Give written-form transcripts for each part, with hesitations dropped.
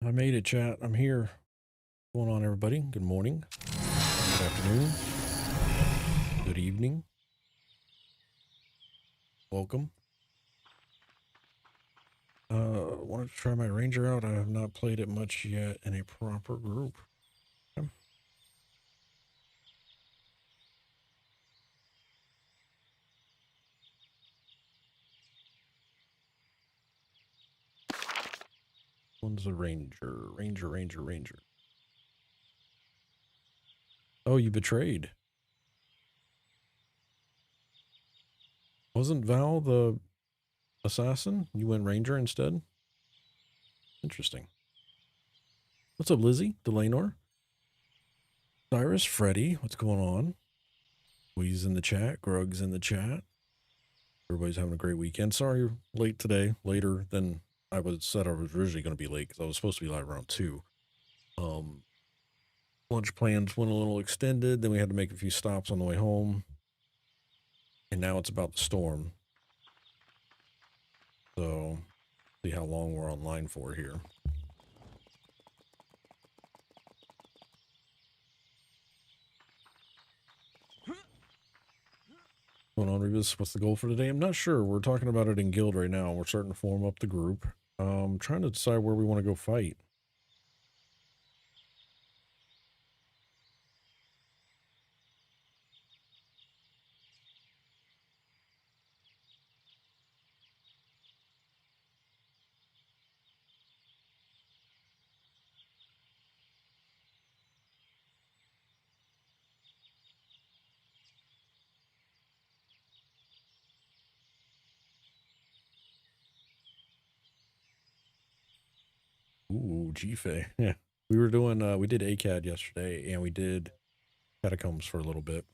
I made it, chat. I'm here. What's going on, everybody? Good morning. Good afternoon. Good evening. Welcome. Wanted to try my ranger out. I have not played it much yet in a proper group. Okay. One's a ranger. Ranger. Oh, you betrayed. Wasn't Val the assassin? You went ranger instead? Interesting. What's up, Lizzie? Delanor? Cyrus? Freddy? What's going on? Wee's in the chat. Grug's in the chat. Everybody's having a great weekend. Sorry, late today. Later than I said I was originally going to be late because I was supposed to be live around 2. Lunch plans went a little extended. Then we had to make a few stops on the way home. And now it's about the storm. So, see how long we're online for here. What's going on, Rebus? What's the goal for today? I'm not sure. We're talking about it in guild right now. We're starting to form up the group. Trying to decide where we want to go fight. Ooh, GFA. Yeah. We were doing, we did ACAD yesterday, and we did Catacombs for a little bit.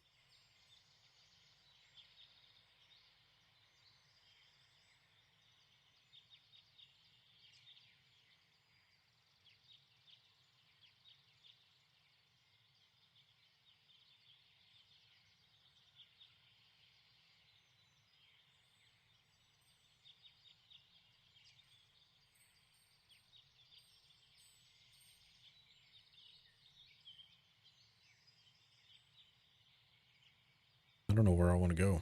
I don't know where I want to go.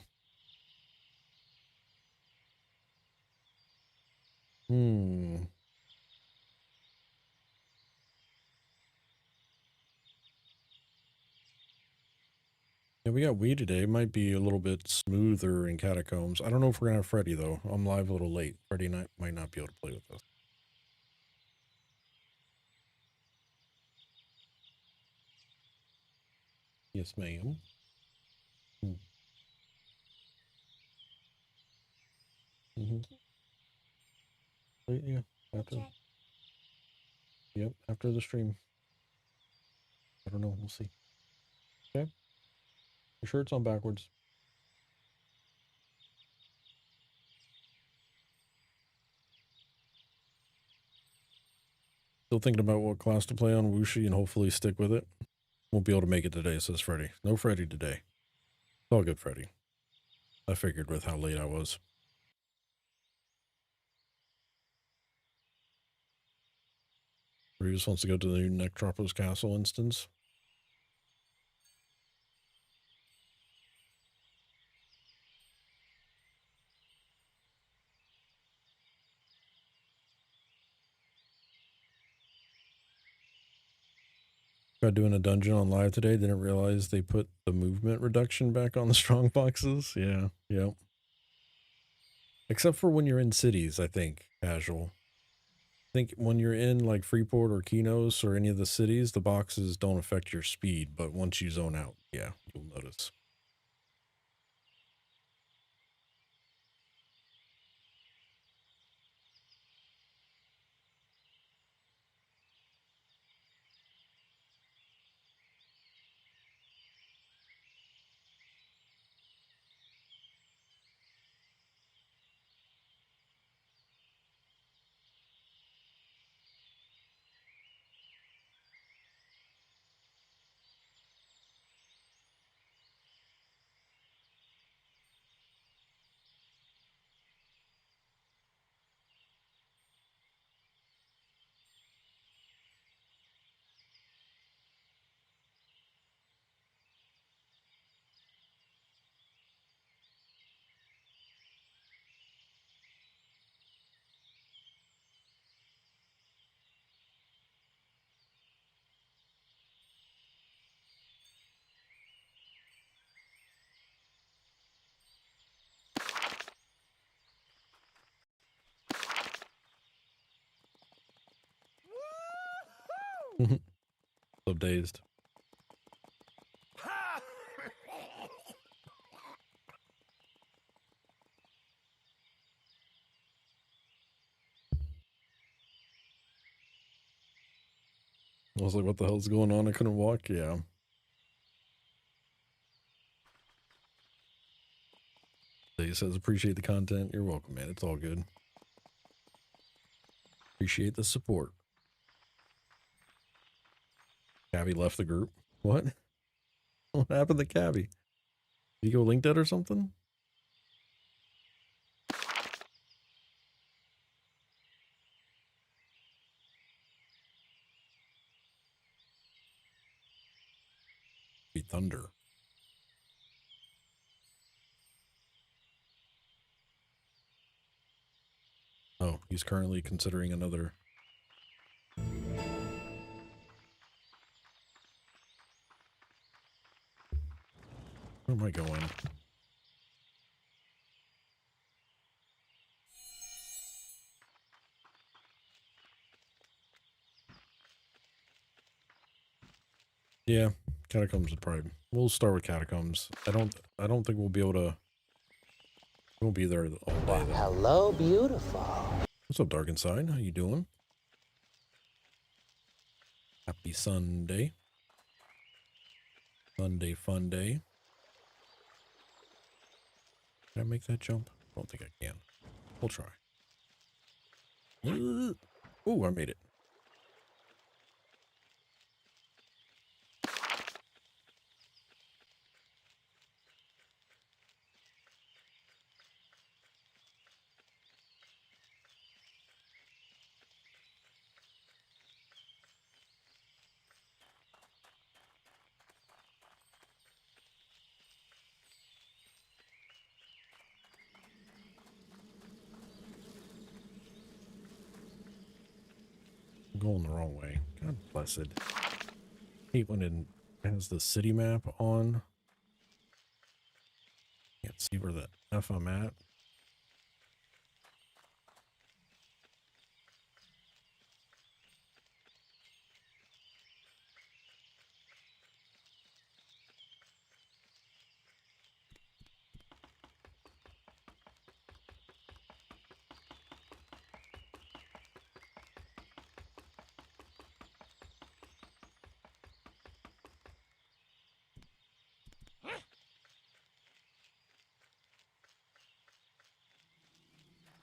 Yeah, we got Wii today. It might be a little bit smoother in Catacombs. I don't know if we're going to have Freddy, though. I'm live a little late. Freddy might not be able to play with us. Yes, ma'am. Yeah, after. Yep, after the stream. I don't know. We'll see. Okay. Your shirt's on backwards. Still thinking about what class to play on Wuxi and hopefully stick with it. Won't be able to make it today, says Freddy. No Freddy today. It's all good, Freddy. I figured with how late I was. Reeves wants to go to the new Nectropos Castle instance. Tried doing a dungeon on live today. Didn't realize they put the movement reduction back on the strong boxes. Yeah, yep. Except for when you're in cities, I think, casual. I think when you're in like Freeport or Kinos or any of the cities, the boxes don't affect your speed. But once you zone out, yeah, you'll notice. So dazed. I was like, what the hell's going on? I couldn't walk. Yeah. He says, appreciate the content. You're welcome, man. It's all good. Appreciate the support. Cabby left the group. What? What happened to Cabby? Did he go link that or something? Be thunder. Oh, he's currently considering another. Where am I going? Yeah, catacombs would probably. We'll start with catacombs. I don't think we'll be able to. We'll be there all day though. Hello, beautiful. What's up, Dark Inside? How you doing? Happy Sunday. Sunday fun day. Can I make that jump? I don't think I can. We'll try. Oh, I made it. I'm going the wrong way. God blessed. Hate when it has the city map on. Can't see where the F I'm at.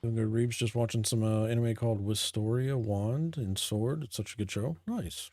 Doing good, Reeves. Just watching some anime called Wistoria Wand and Sword. It's such a good show. Nice.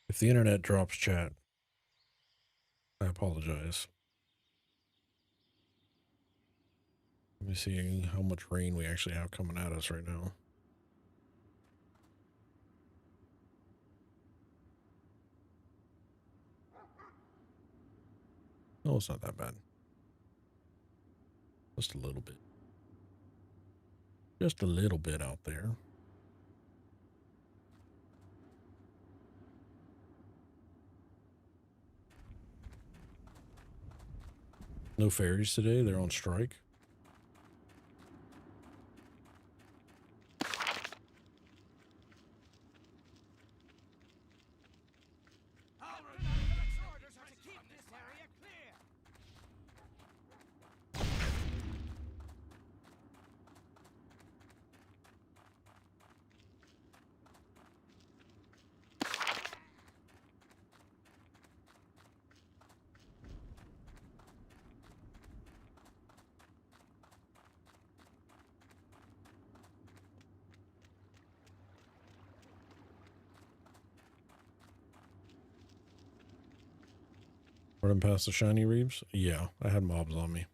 If the internet drops chat, I apologize. Let me see how much rain we actually have coming at us right now. No, it's not that bad. Just a little bit. Just a little bit out there. No ferries today. They're on strike. Running past the shiny reefs? Yeah, I had mobs on me.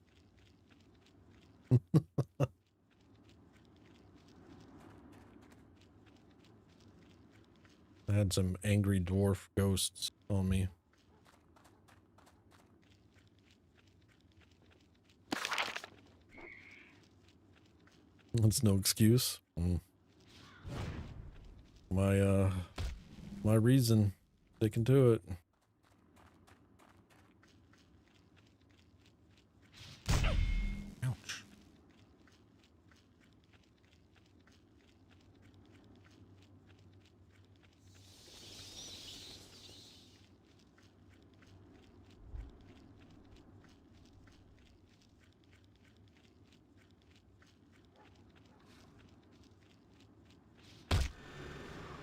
I had some angry dwarf ghosts on me. That's no excuse. My reason, sticking to it. Ouch.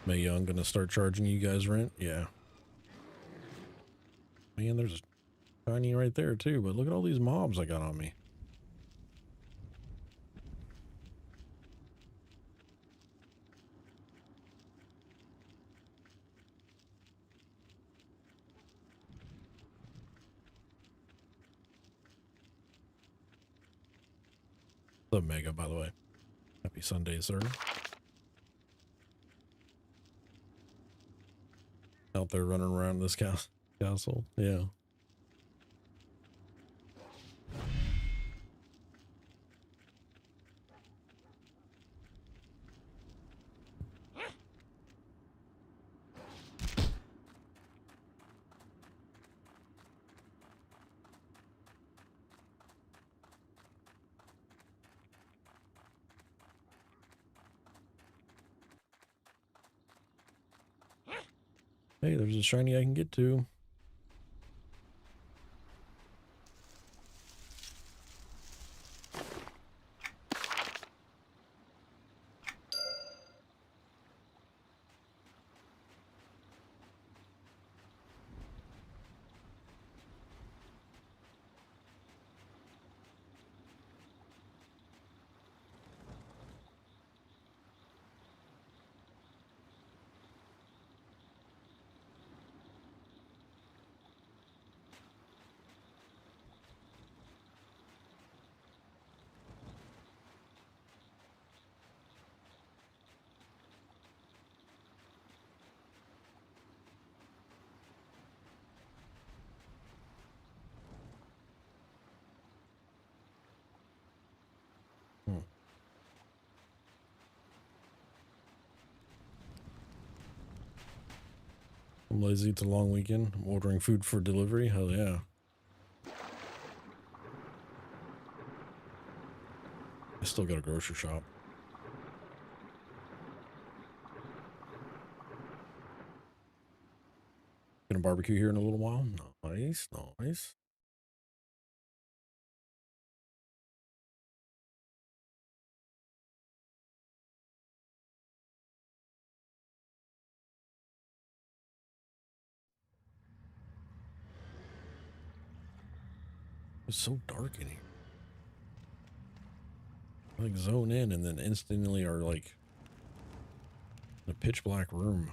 May Young gonna start charging you guys rent? Yeah. Man, there's a shiny right there too, but look at all these mobs I got on me. What's up, Mega, by the way? Happy Sunday, sir. Out there running around this castle. Yeah. Hey, there's a shiny I can get to. I'm lazy. It's a long weekend. I'm ordering food for delivery. Hell yeah. I still got a grocery shop. Gonna barbecue here in a little while. Nice, nice. It's so dark in here. I like zone in and then instantly are like in a pitch black room.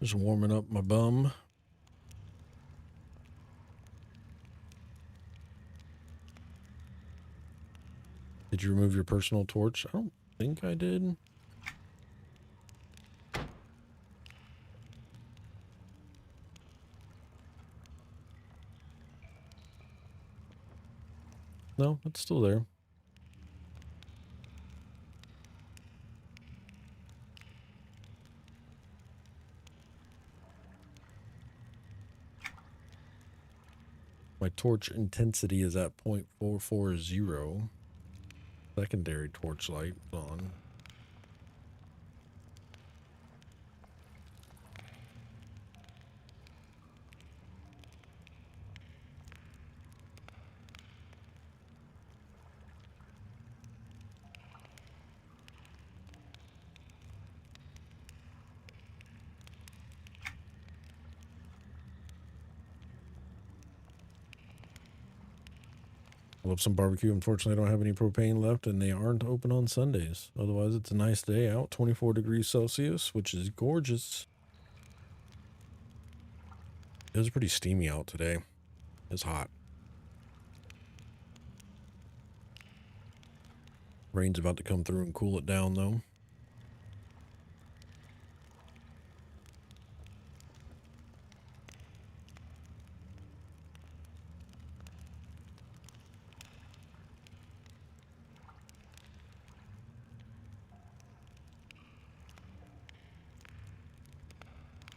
Just warming up my bum. Did you remove your personal torch? I don't think I did. No, it's still there. My torch intensity is at 0.440. Secondary torch light on. I love some barbecue. Unfortunately, I don't have any propane left, and they aren't open on Sundays. Otherwise, it's a nice day out, 24 degrees Celsius, which is gorgeous. It was pretty steamy out today. It's hot. Rain's about to come through and cool it down, though.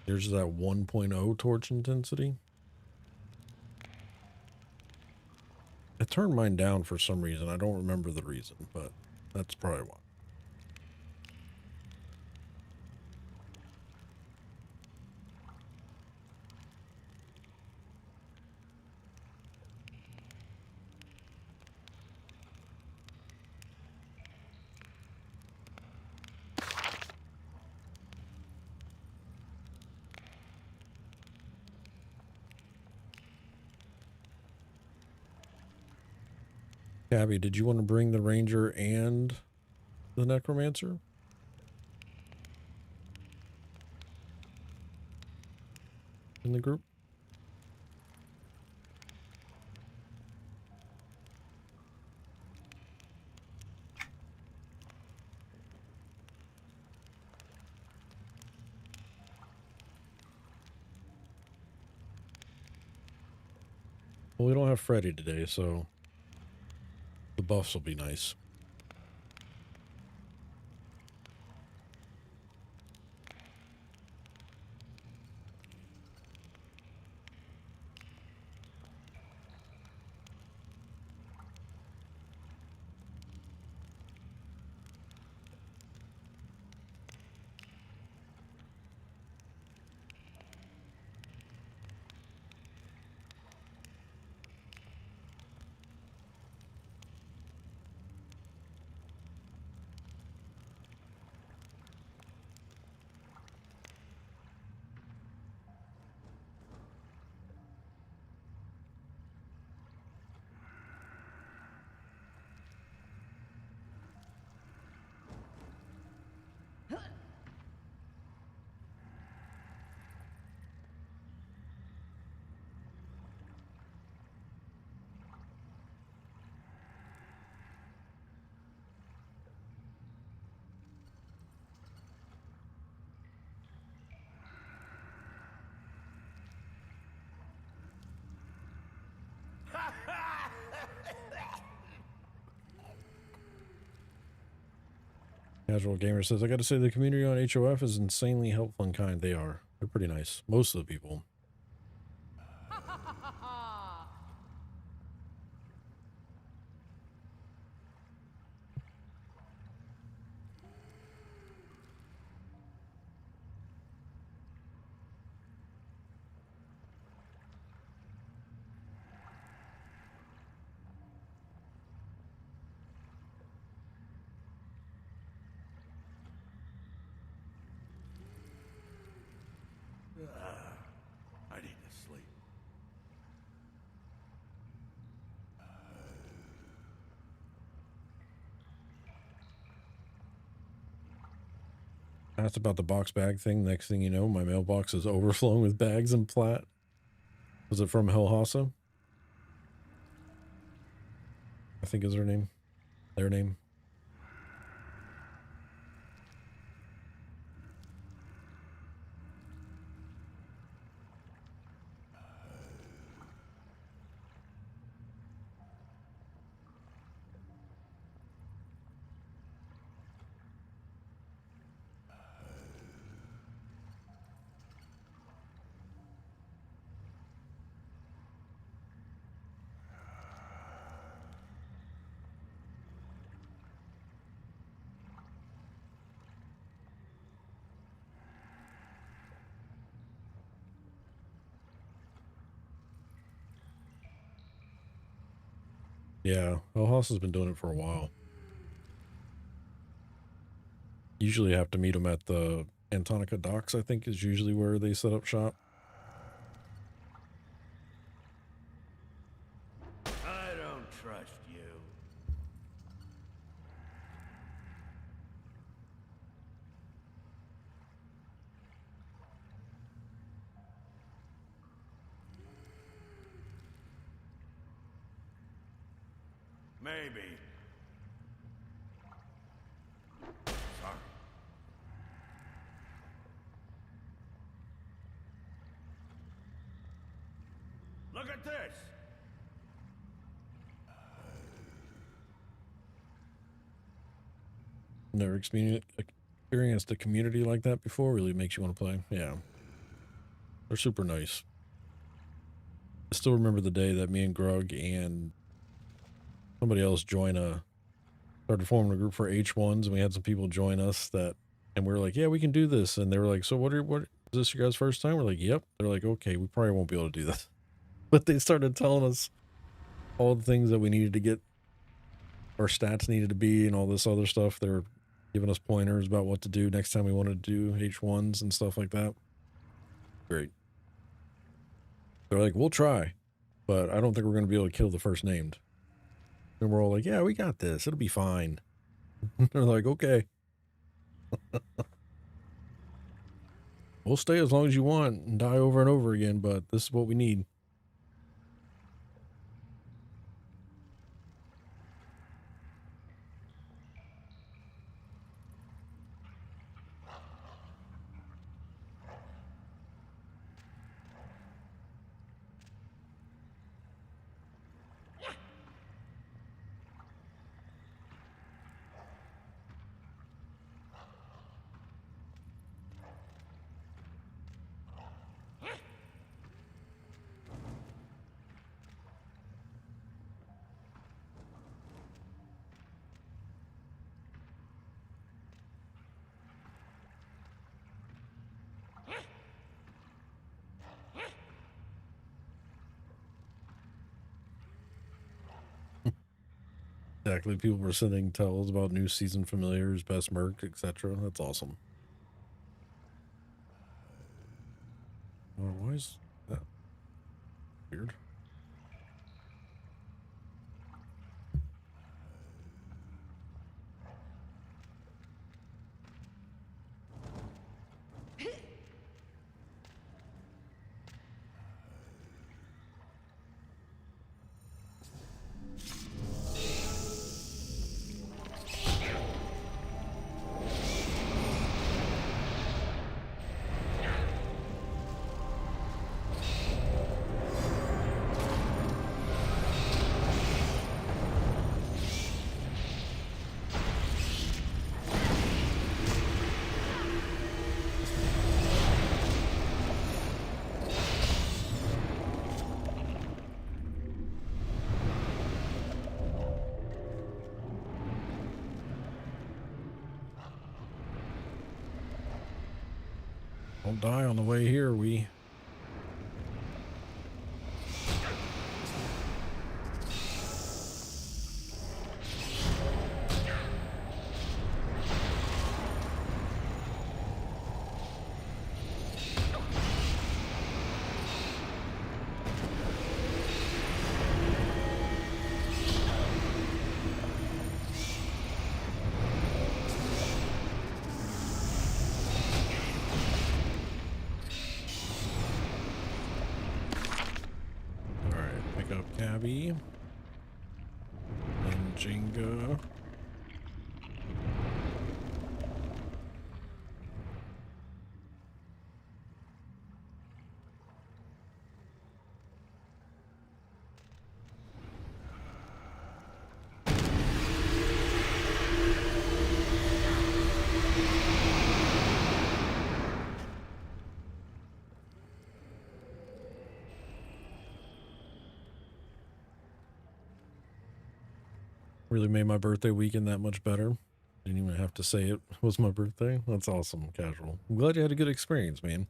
There's that 1.0 torch intensity. I turned mine down for some reason. I don't remember the reason, but that's probably why. Gabby, did you want to bring the ranger and the necromancer in the group? Well, we don't have Freddy today, so the buffs will be nice. Casual Gamer says, I gotta say the community on HOF is insanely helpful and kind. They are. They're pretty nice. Most of the people. I need to sleep. Asked about the box bag thing. Next thing you know, my mailbox is overflowing with bags and plat. Was it from Hilhasa? I think is her name. Their name. Yeah, Hilhasa's been doing it for a while. Usually have to meet them at the Antonica docks, I think is usually where they set up shop. I don't trust Maybe. Sorry. Look at this! Never experienced a community like that before. Really makes you want to play. Yeah. They're super nice. I still remember the day that me and Grug and somebody else started forming a group for H1s, and we had some people join us and we were like, yeah, we can do this. And they were like, so what is this your guys' first time? We're like, yep. They're like, okay, we probably won't be able to do this. But they started telling us all the things that we needed to get, our stats needed to be, and all this other stuff. They were giving us pointers about what to do next time we wanted to do H1s and stuff like that. Great. They're like, we'll try, but I don't think we're going to be able to kill the first named. And we're all like, yeah, we got this. It'll be fine. They're like, okay. We'll stay as long as you want and die over and over again, but this is what we need. Exactly. People were sending tells about new season familiars, best merc, etc. That's awesome. Why is that weird? Don't die on the way here, we. Cabby and Jenga. Really made my birthday weekend that much better. Didn't even have to say it was my birthday. That's awesome, casual. I'm glad you had a good experience, man.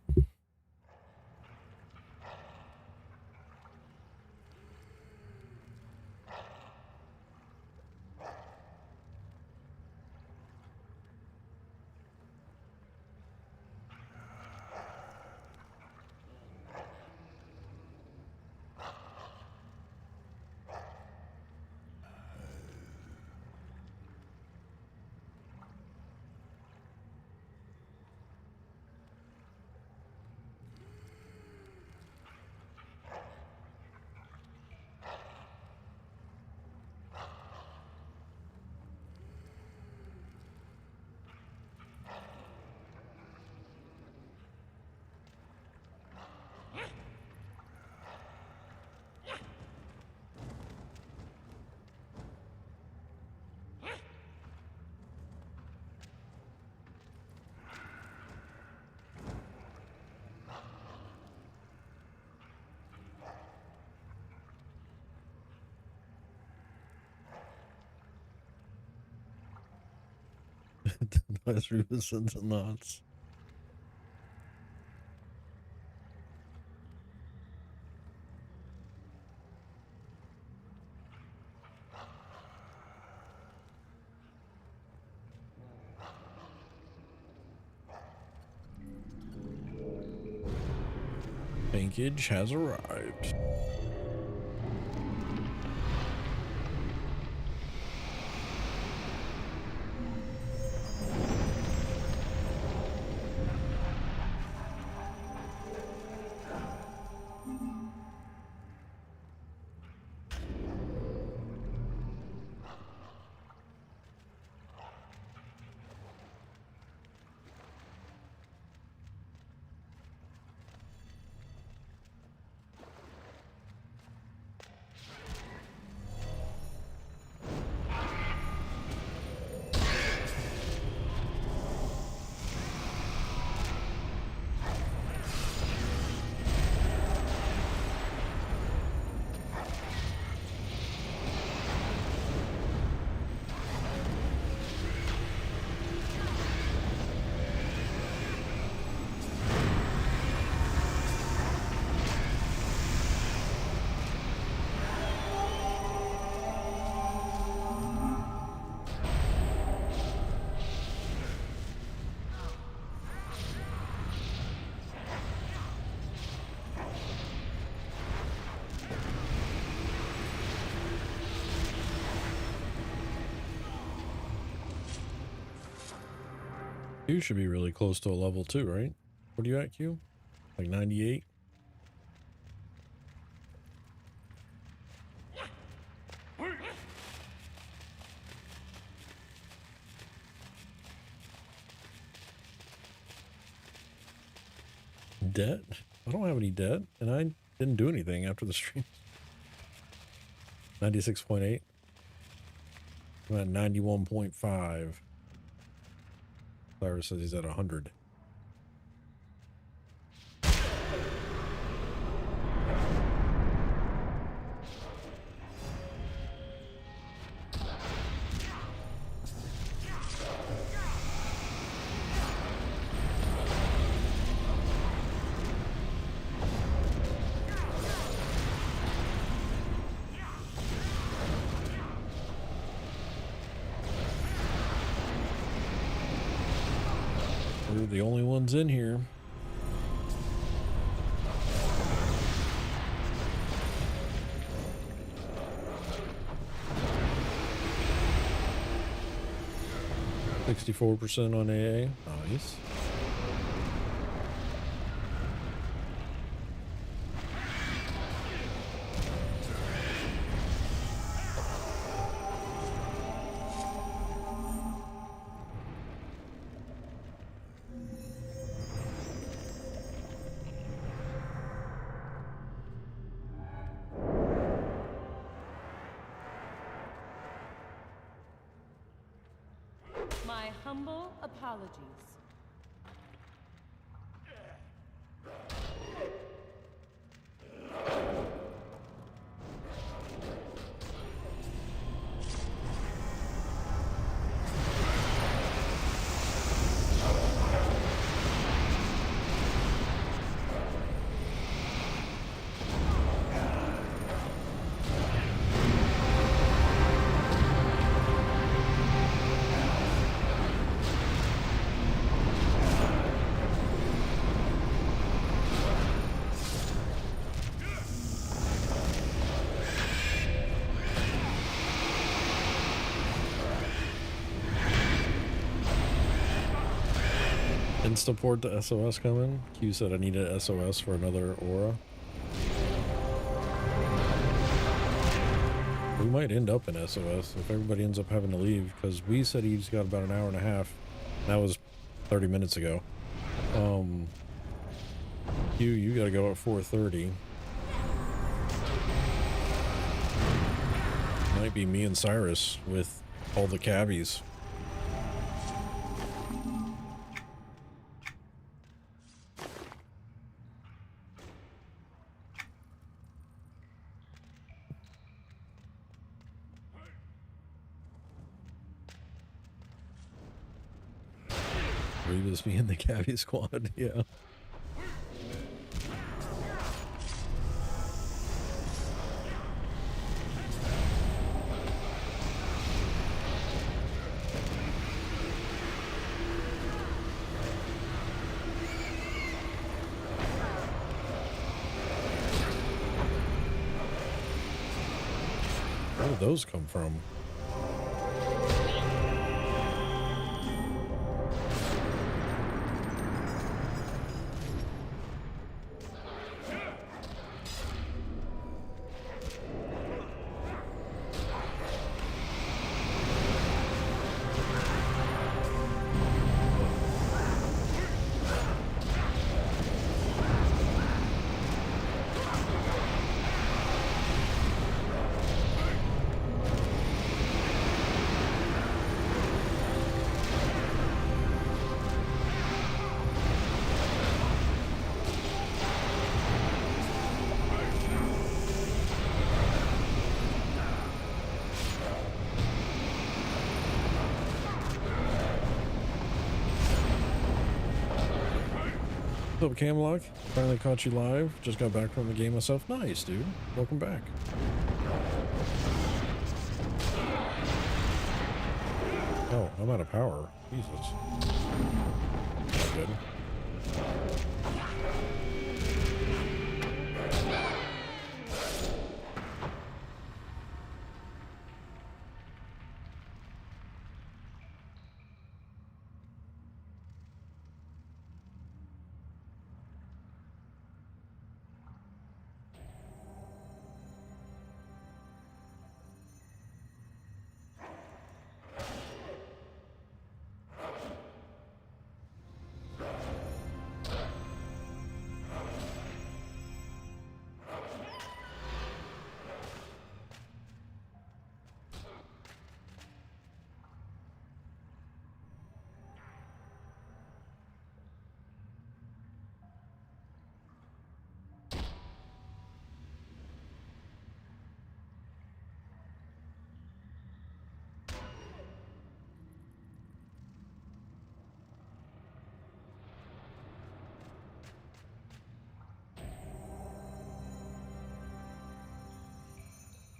Flies through the sense of knots. Bankage has arrived. You should be really close to a level 2, right? What are you at, Q? Like 98? Debt? I don't have any debt, and I didn't do anything after the stream. 96.8. I'm at 91.5. Cyrus says he's at 100. We're the only ones in here. $64% on AA. Nice. My humble apologies. Support the SOS coming. Q said I needed a SOS for another aura. We might end up in SOS if everybody ends up having to leave, because we said he's got about an hour and a half. That was 30 minutes ago. You gotta go at 4:30. Might be me and Cyrus with all the cabbies. Reva's me in the cabbie squad. Yeah. Where did those come from? What's up, Camlock? Finally caught you live. Just got back from the game myself. Nice, dude. Welcome back. Oh, I'm out of power. Jesus. Not good.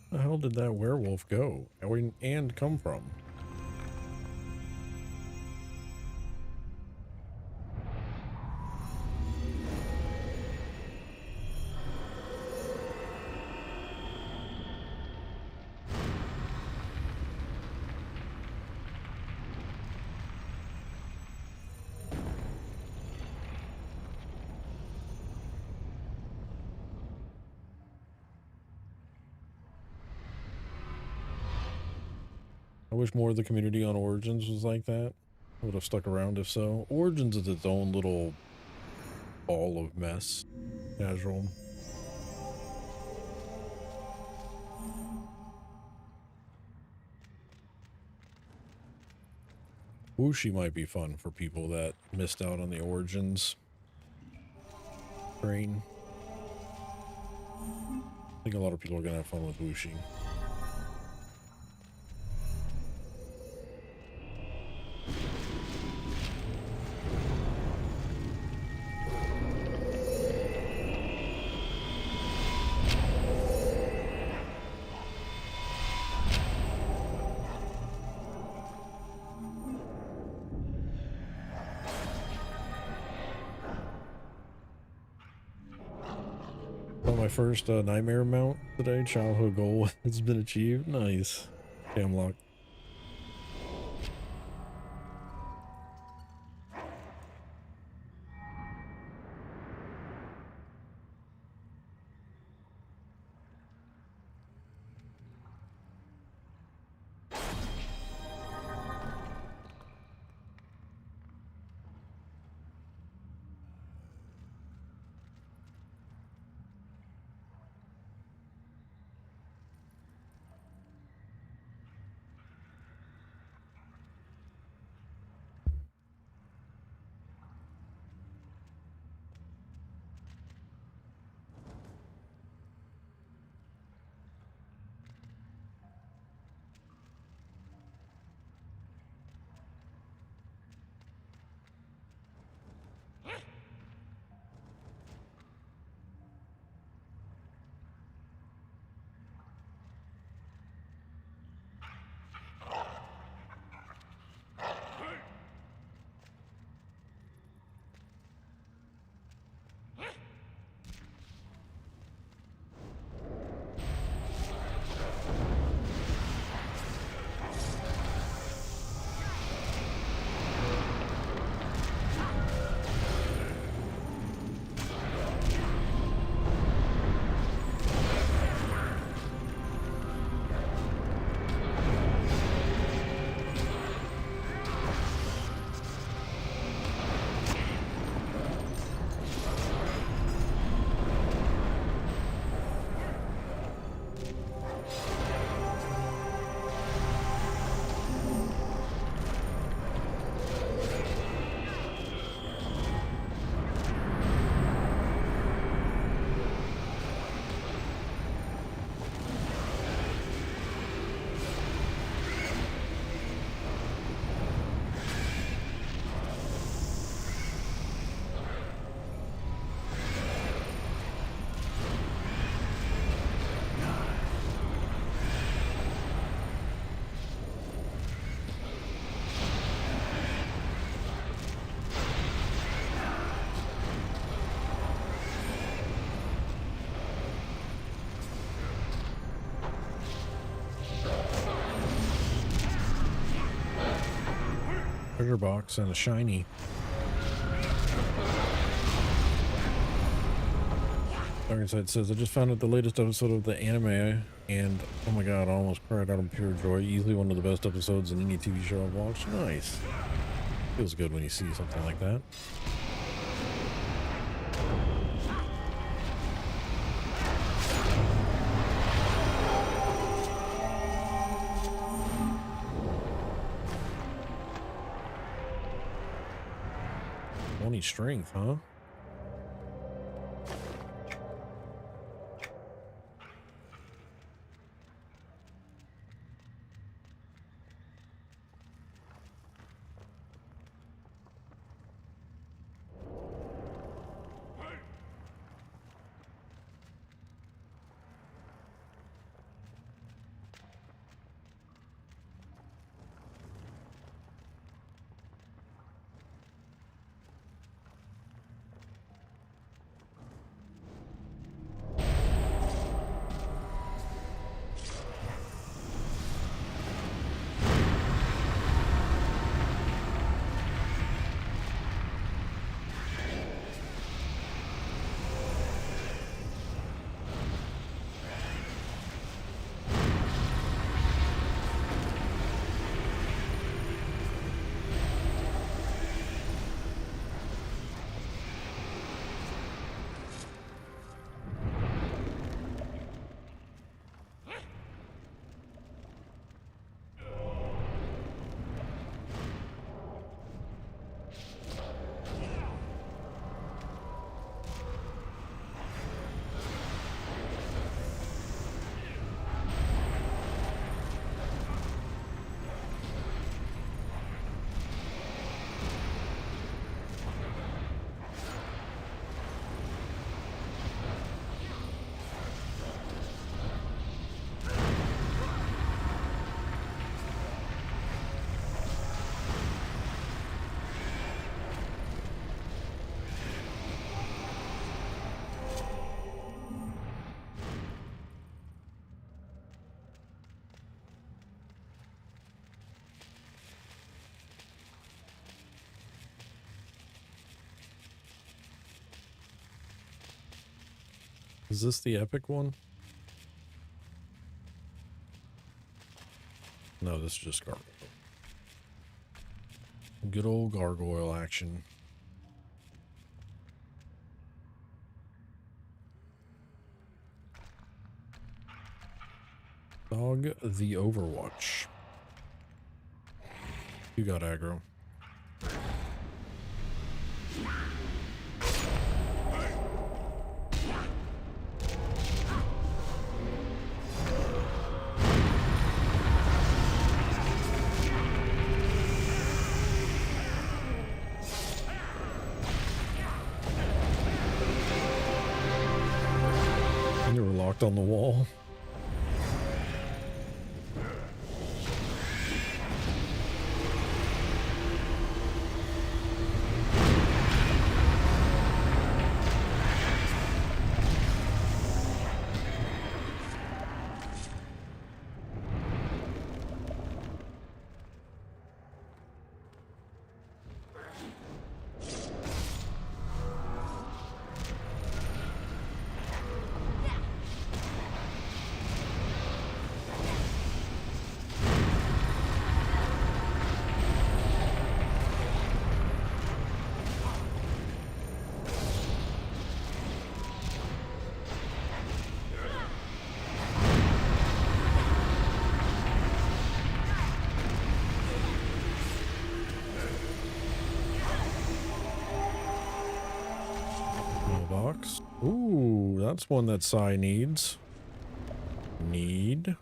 Where the hell did that werewolf go? And come from? I wish more of the community on Origins was like that. I would have stuck around if so. Origins is its own little ball of mess. Casual. Whooshi might be fun for people that missed out on the Origins train. I think a lot of people are gonna have fun with Whooshi. My first nightmare mount today. Childhood goal has been achieved. Nice. Camlock. treasure box and a shiny. Darkenside says, I just found out the latest episode of the anime, and oh my god, I almost cried out of pure joy. Easily one of the best episodes in any TV show I've watched. Nice. Feels good when you see something like that. Only strength, huh? Is this the epic one? No, this is just gargoyle. Good old gargoyle action. Dog the Overwatch. You got aggro. You were locked on the wall. Box. Ooh, that's one that Sai needs. Need.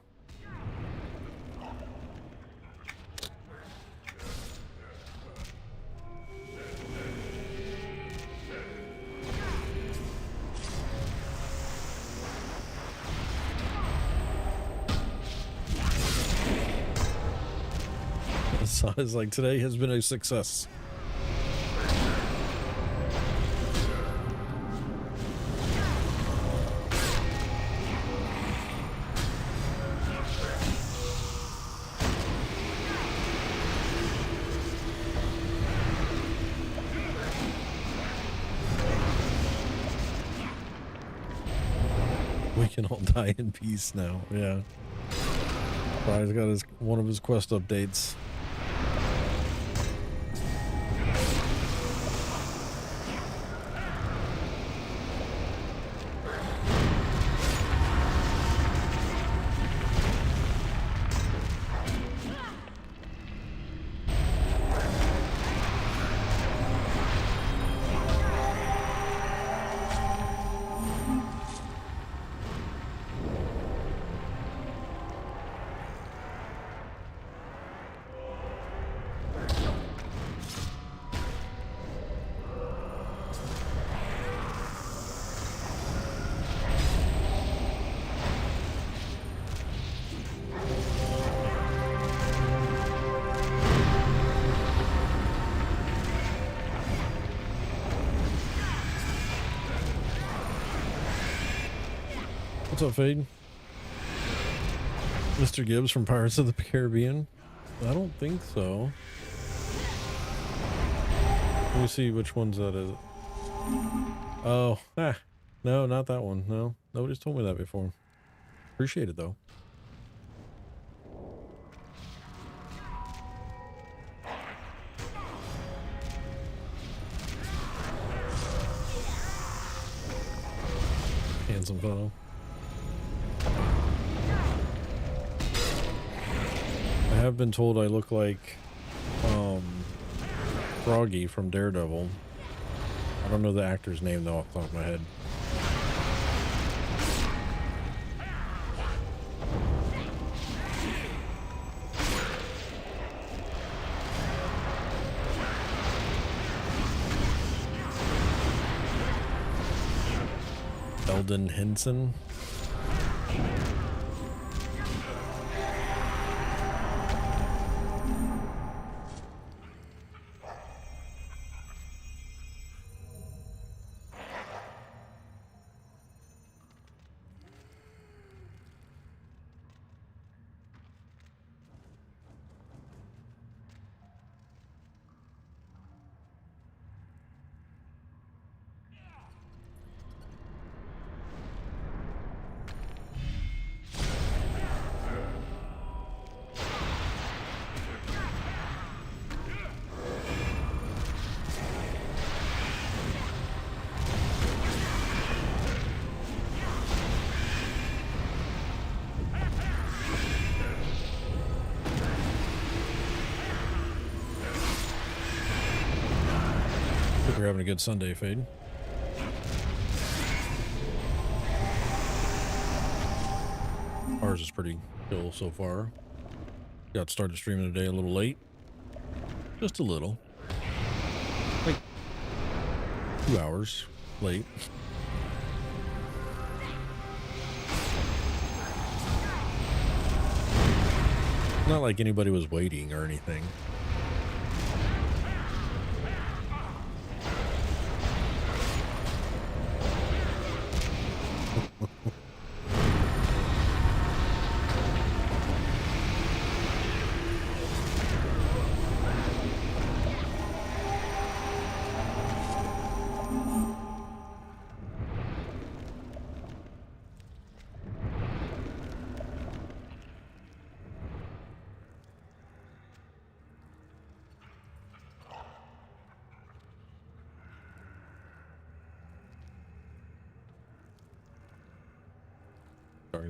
Sai's like, today has been a success. We can all die in peace now. Yeah. Brian's got one of his quest updates. What's up, Fade? Mr. Gibbs from Pirates of the Caribbean? I don't think so. Let me see which ones that is. Oh, no, not that one. No, nobody's told me that before. Appreciate it, though. Handsome fellow. I have been told I look like Froggy from Daredevil. I don't know the actor's name though off the top of my head. Eldon Henson. Hope you're having a good Sunday, Fade. Ours is pretty chill so far. Got started streaming today a little late. Just a little. Like 2 hours late. Not like anybody was waiting or anything.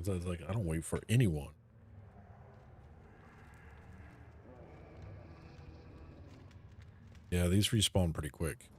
I was like, I don't wait for anyone. Yeah, these respawn pretty quick.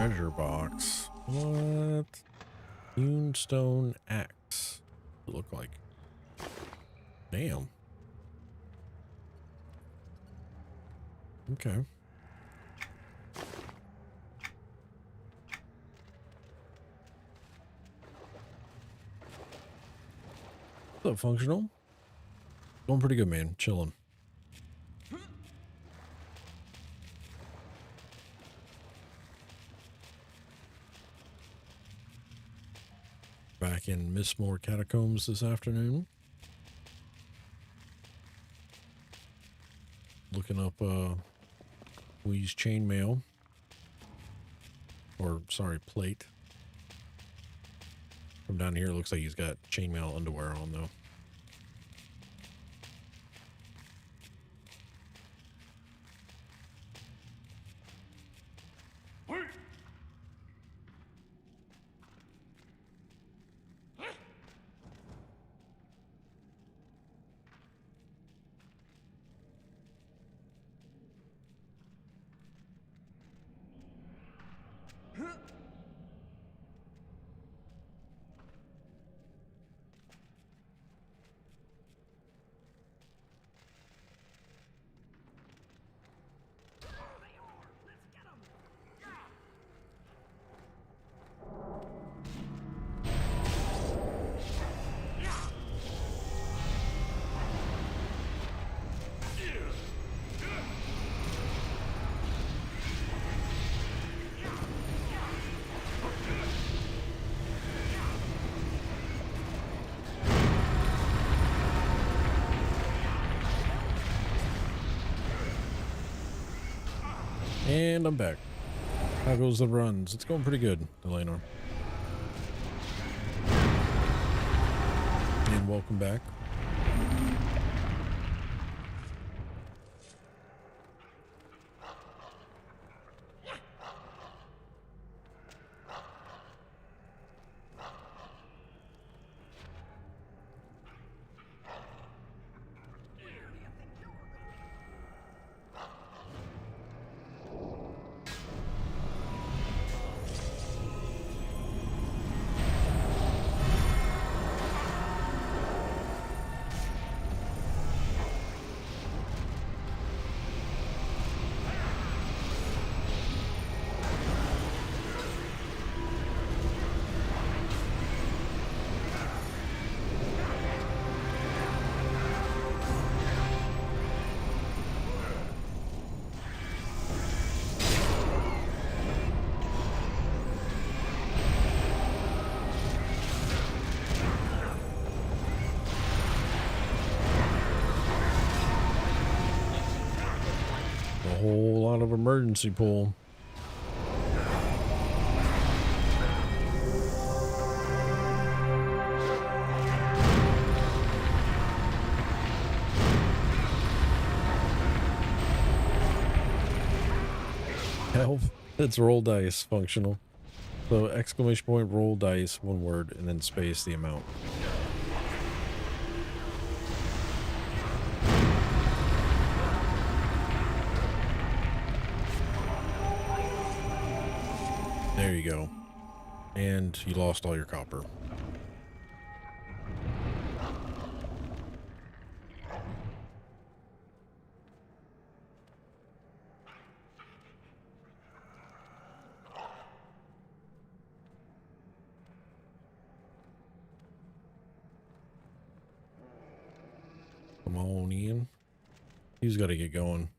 treasure box. What? Hewn stone axe. It look like. Damn. Okay. What's up, functional? Going pretty good, man. Chilling. Back in Mistmore Catacombs this afternoon. Looking up Wee's chainmail. Or, sorry, plate. From down here, it looks like he's got chainmail underwear on, though. And I'm back. How goes the runs? It's going pretty good, Eleanor. And welcome back. A whole lot of emergency pull. Health. It's roll dice functional. So exclamation point, roll dice, one word, and then space the amount. There you go. And you lost all your copper. Come on, Ian. He's got to get going.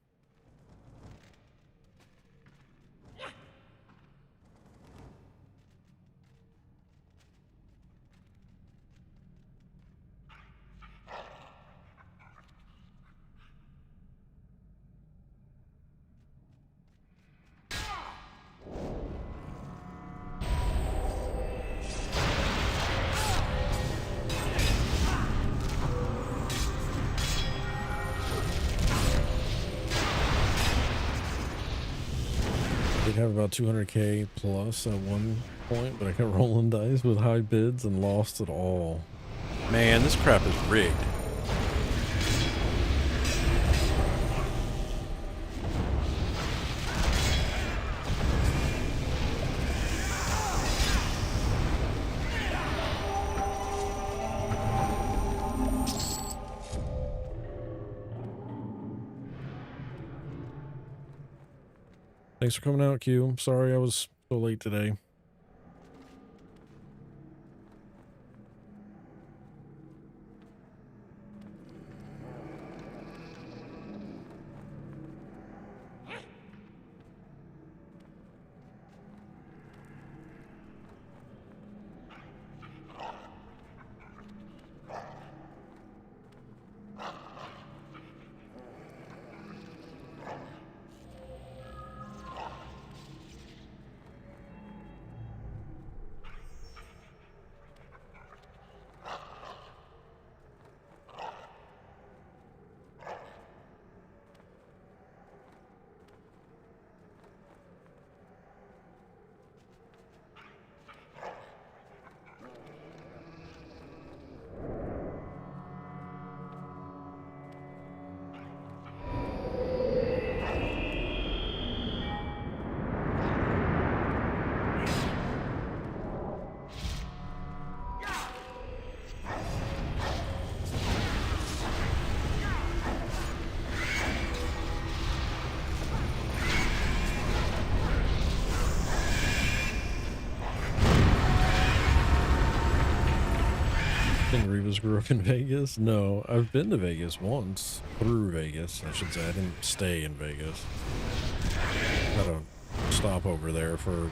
Did have about 200k plus at one point, but I kept rolling dice with high bids and lost it all. Man, this crap is rigged. Thanks for coming out, Q. Sorry I was so late today. Think Rivas grew up in Vegas? No, I've been to Vegas once. Through Vegas, I should say. I didn't stay in Vegas. Had a stop over there for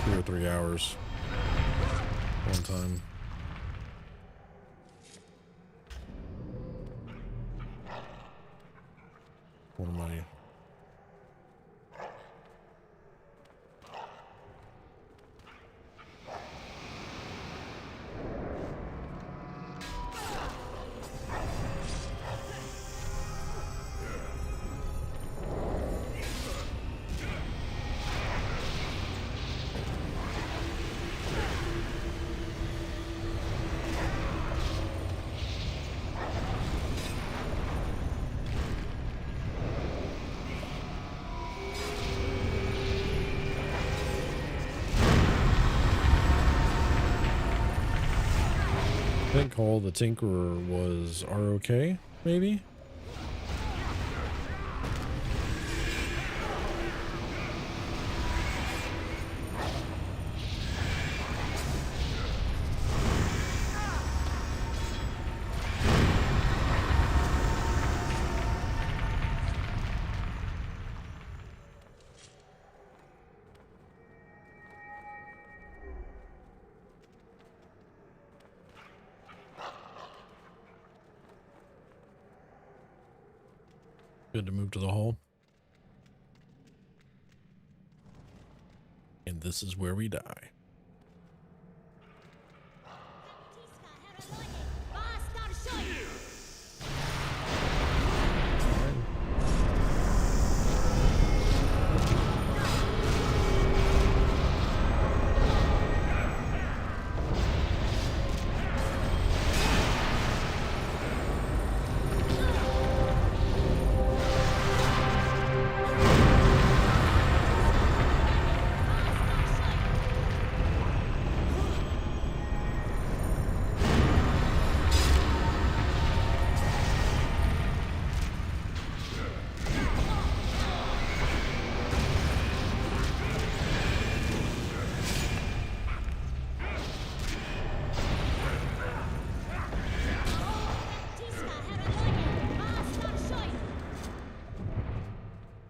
2 or 3 hours one time. One of my I think Hall the Tinkerer was ROK, maybe? Good to move to the hall. And this is where we die.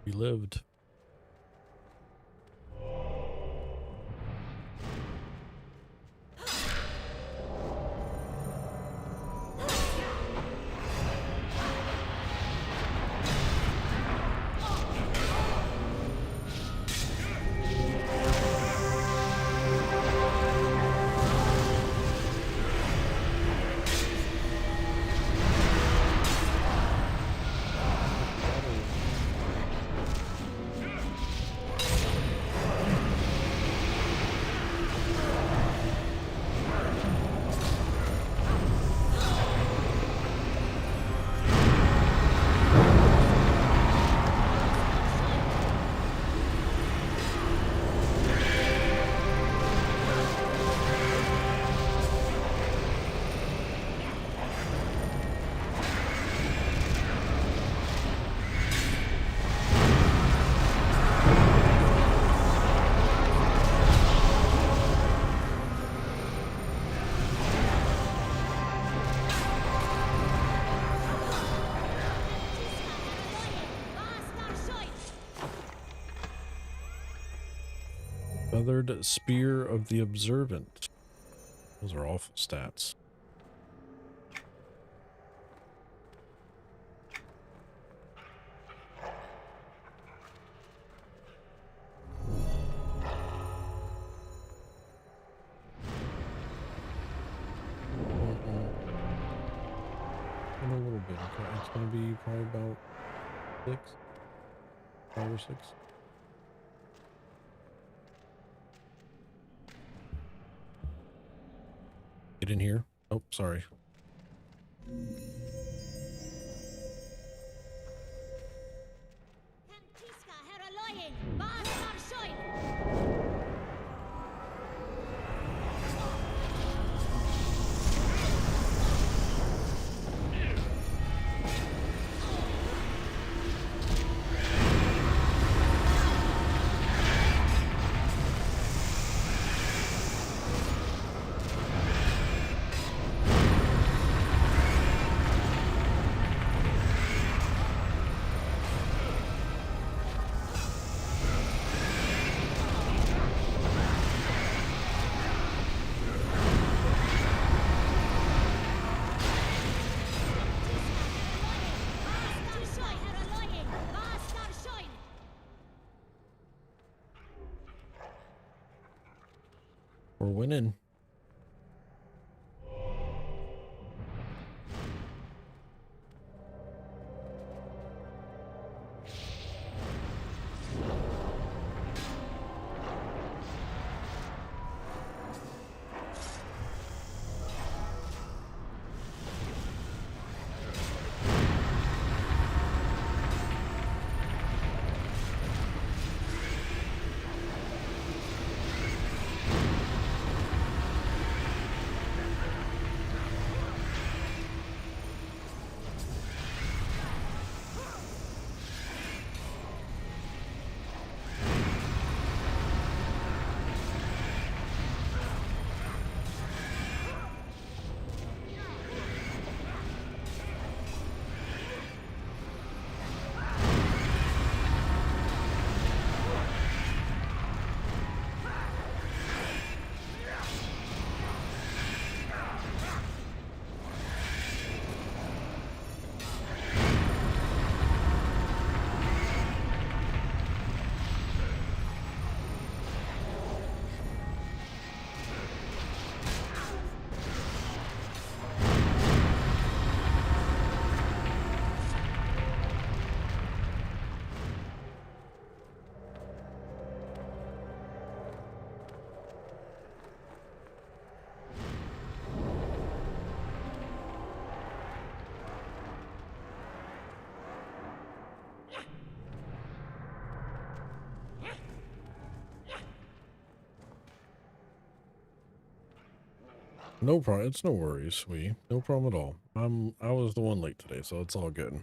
We lived. Feathered Spear of the Observant. Those are awful stats. In a little bit, okay. It's gonna be probably about 5 or 6. Get in here. Oh, sorry. We're winning. No problem. It's no worries, no problem at all. I was the one late today, so it's all good.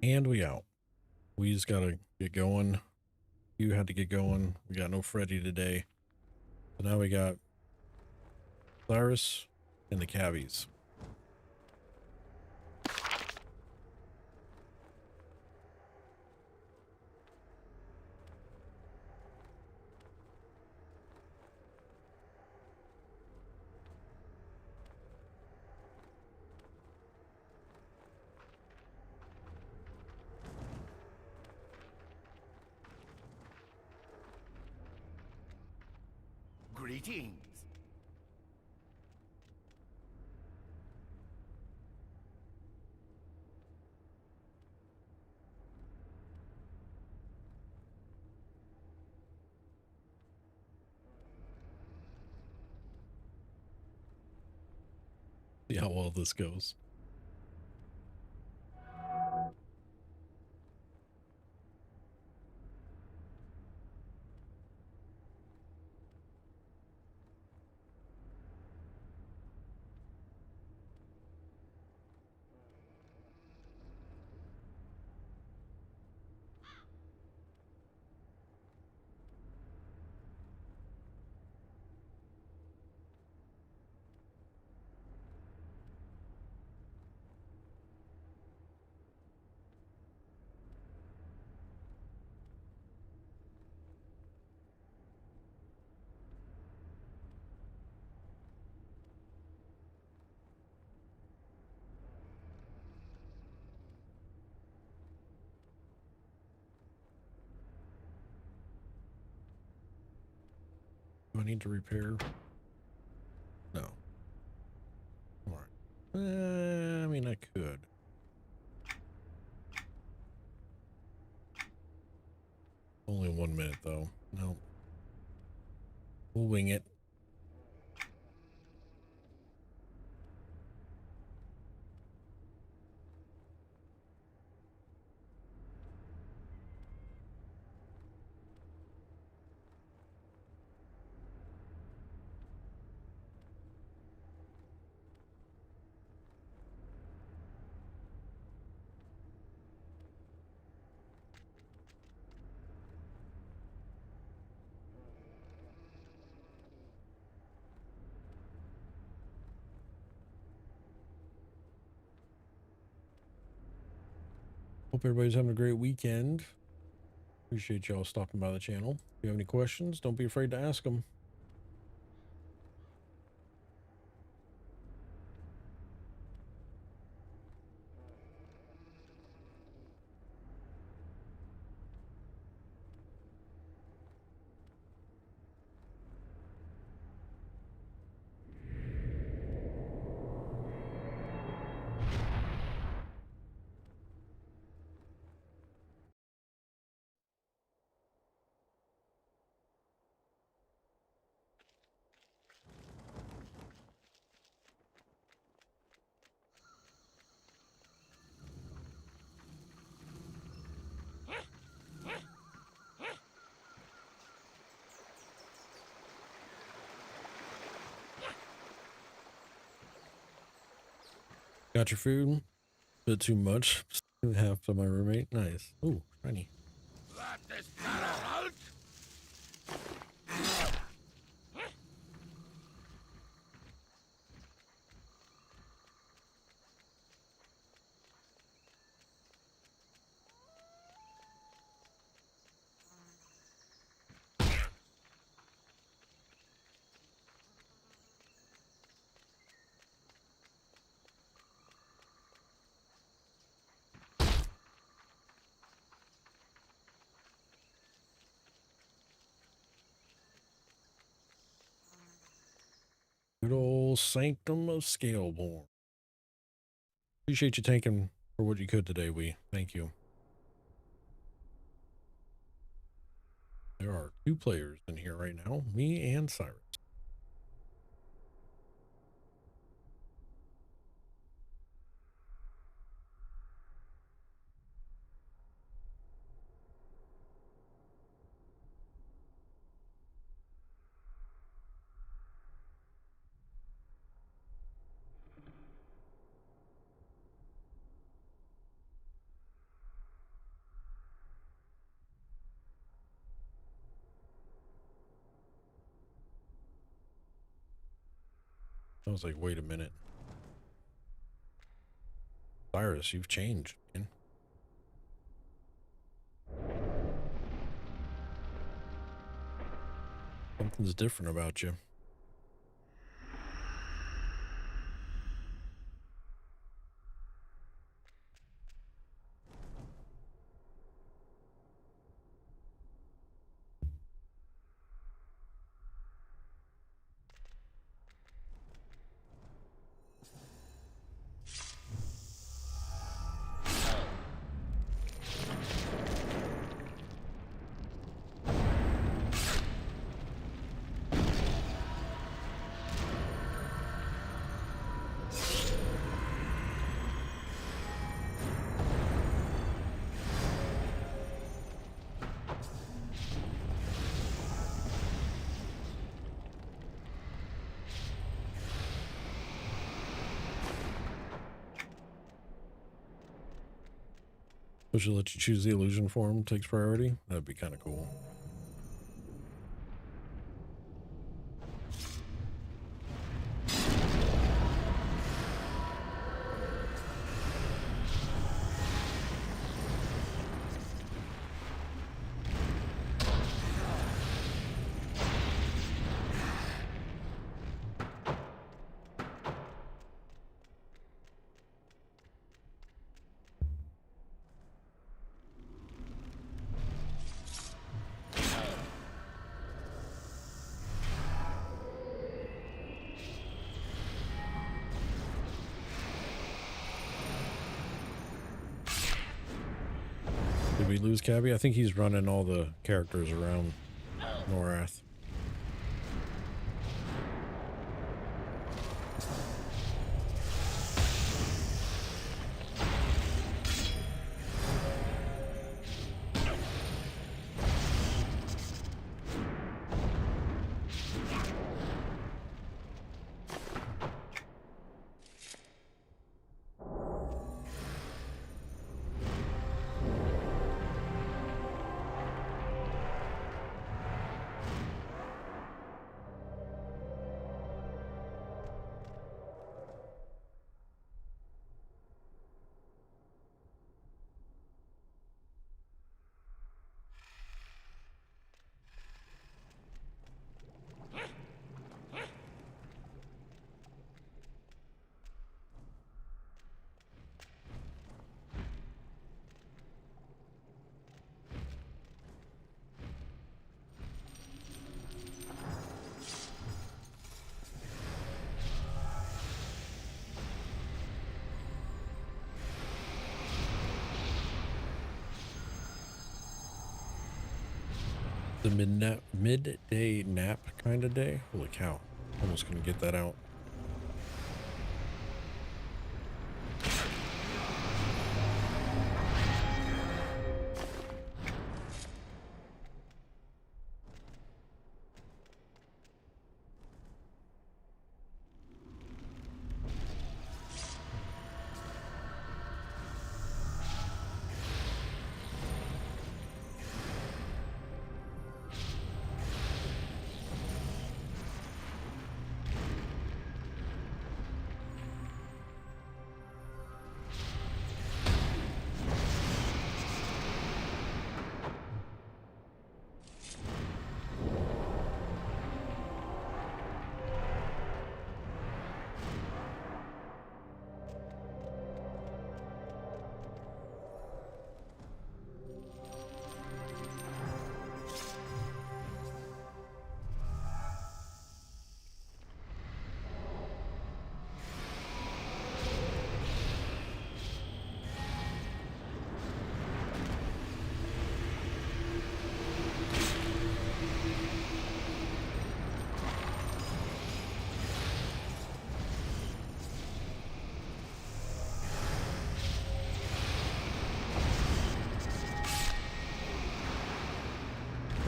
And we out. We just gotta get going. You had to get going. We got no Freddy today. So now we got Cyrus and the cabbies. Greetings. See how well this goes. Do I need to repair? No. All right. I mean, I could. Only 1 minute, though. No. We'll wing it. Hope everybody's having a great weekend. Appreciate y'all stopping by the channel. If you have any questions, don't be afraid to ask them. Got your food? Bit too much. Half to my roommate. Nice. Ooh, shiny. That is paramount. Good old Sanctum of Scaleborn. Appreciate you taking for what you could today, Thank you. There are 2 players in here right now, me and Cyrus. I was like, wait a minute. Cyrus, you've changed, man. Something's different about you. So she'll let you choose the illusion form, takes priority. That'd be kind of cool. Did we lose Cabby? I think he's running all the characters around Norath. The midday nap kind of day. Holy cow. Almost gonna get that out.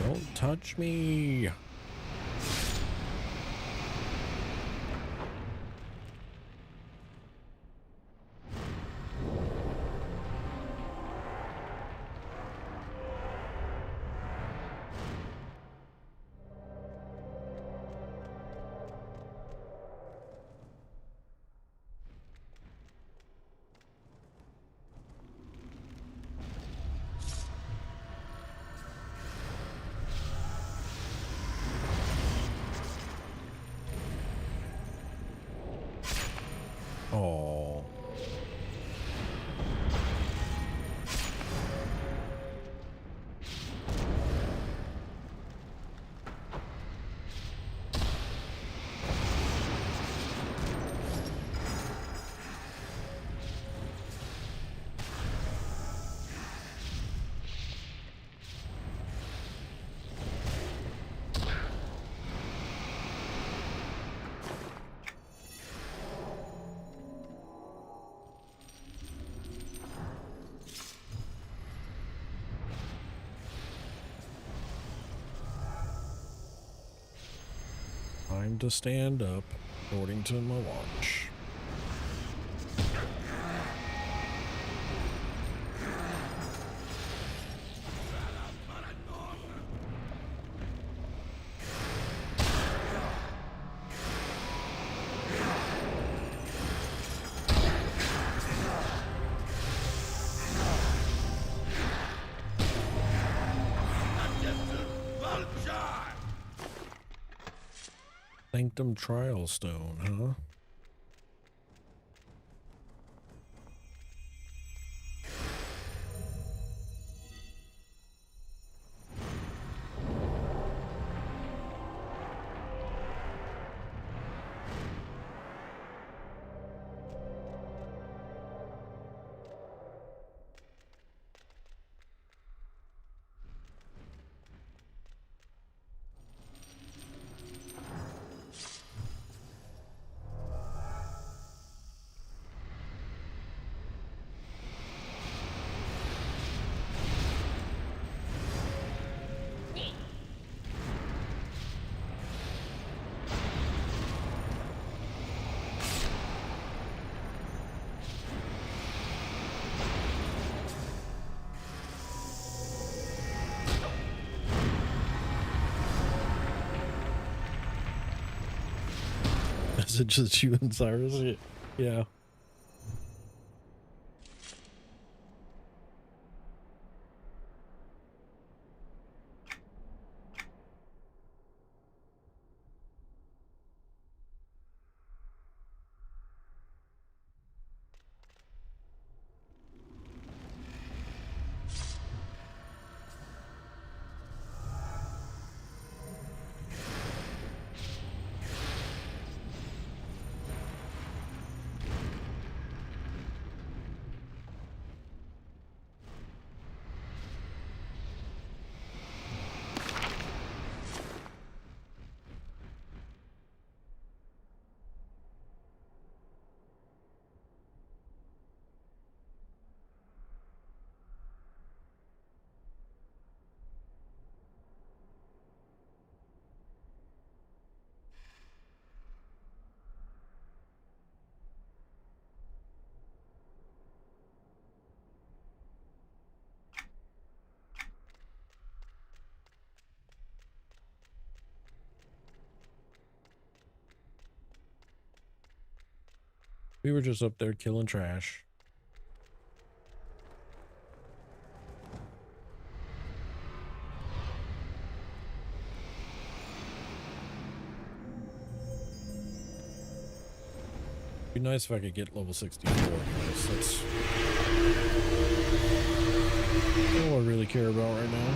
Don't touch me. Oh. Time to stand up, according to my watch. Sanctum Trial Stone, huh? Is it just you and Cyrus? Yeah. We were just up there killing trash. Be nice if I could get level 64. That's all I really care about right now.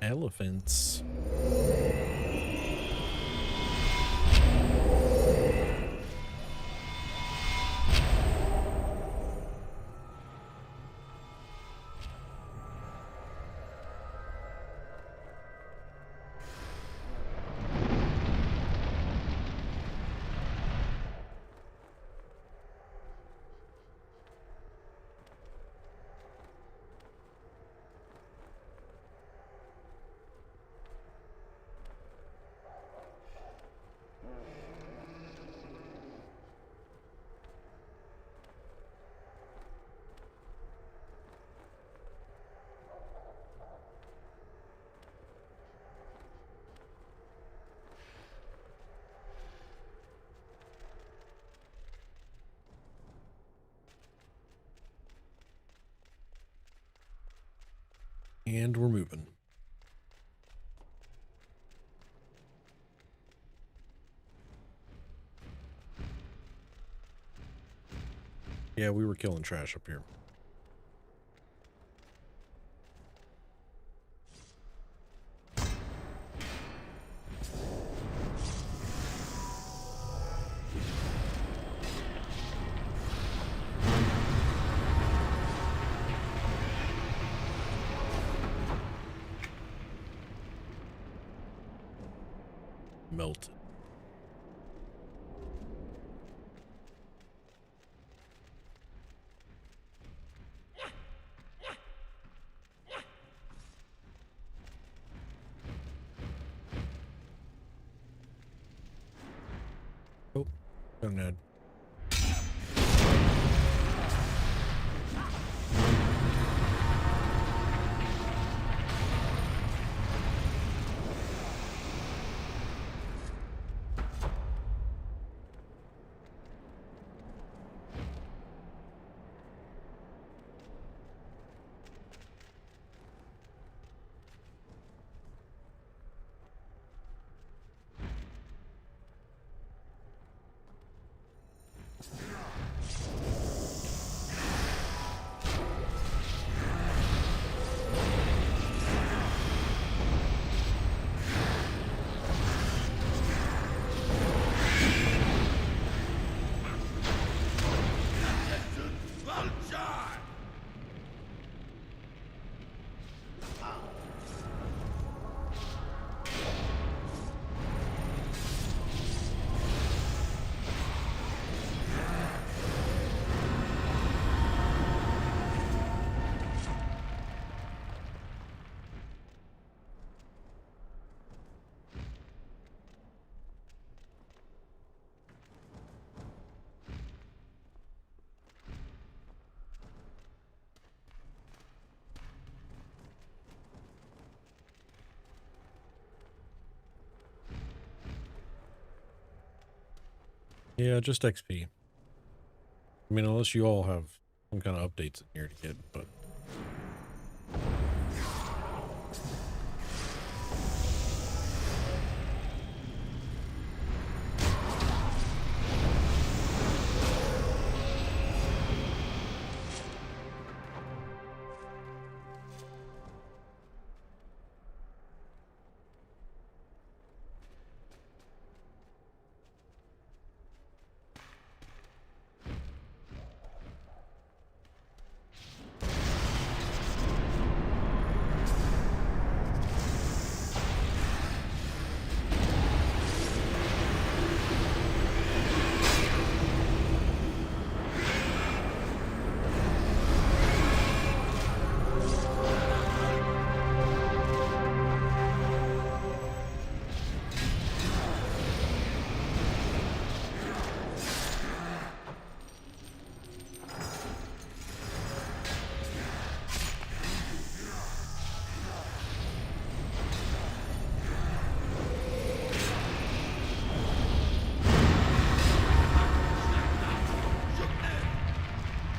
Elephants. And we're moving. Yeah, we were killing trash up here. Melted. Oh, young Ned. Vulture! Yeah, just XP. I mean, unless you all have some kind of updates in here to get, but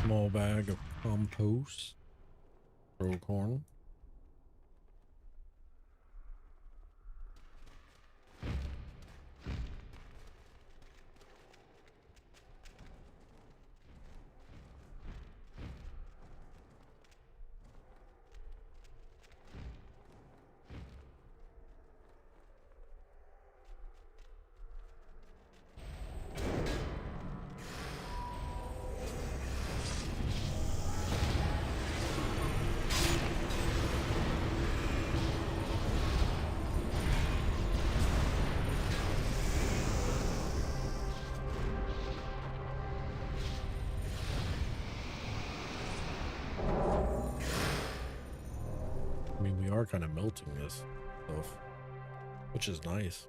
small bag of compost, throw corn. I mean, we are kind of melting this stuff, which is nice.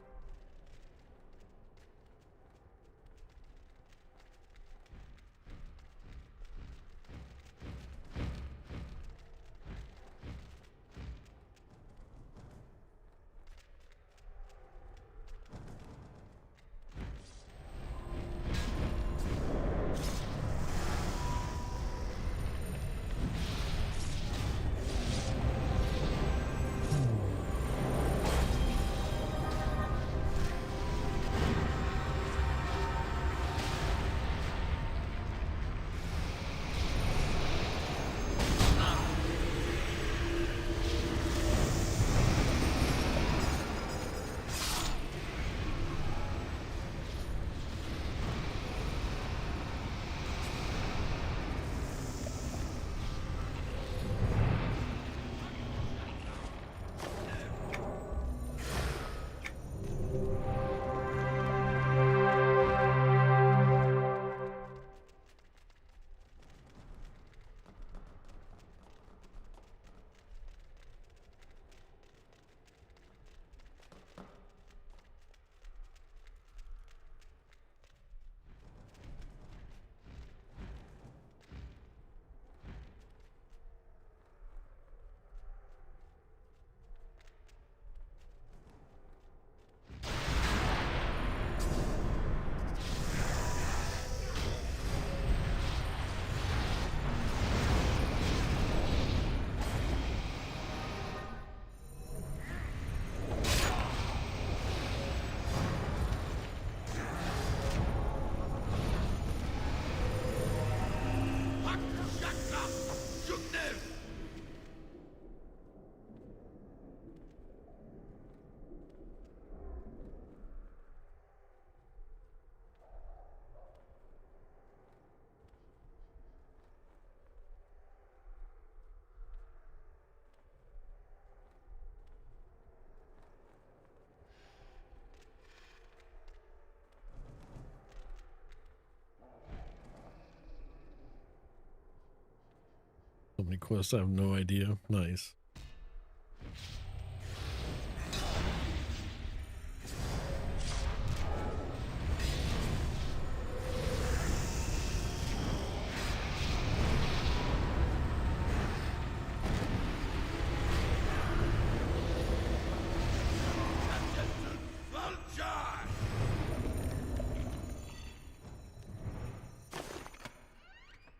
many quests? I have no idea. Nice.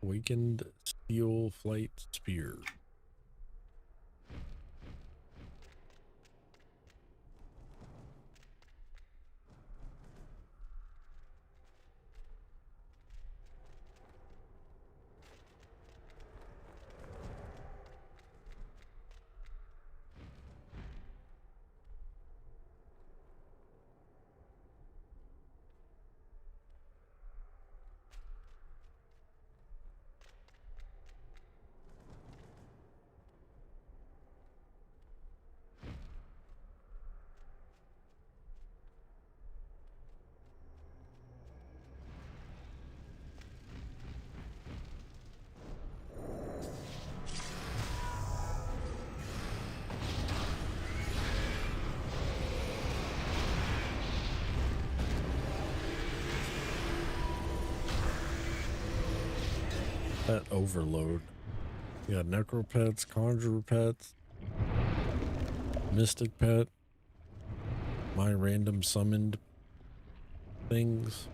Awakened steel flight spear. Pet overload. You got necro pets, conjurer pets, mystic pet, my random summoned things.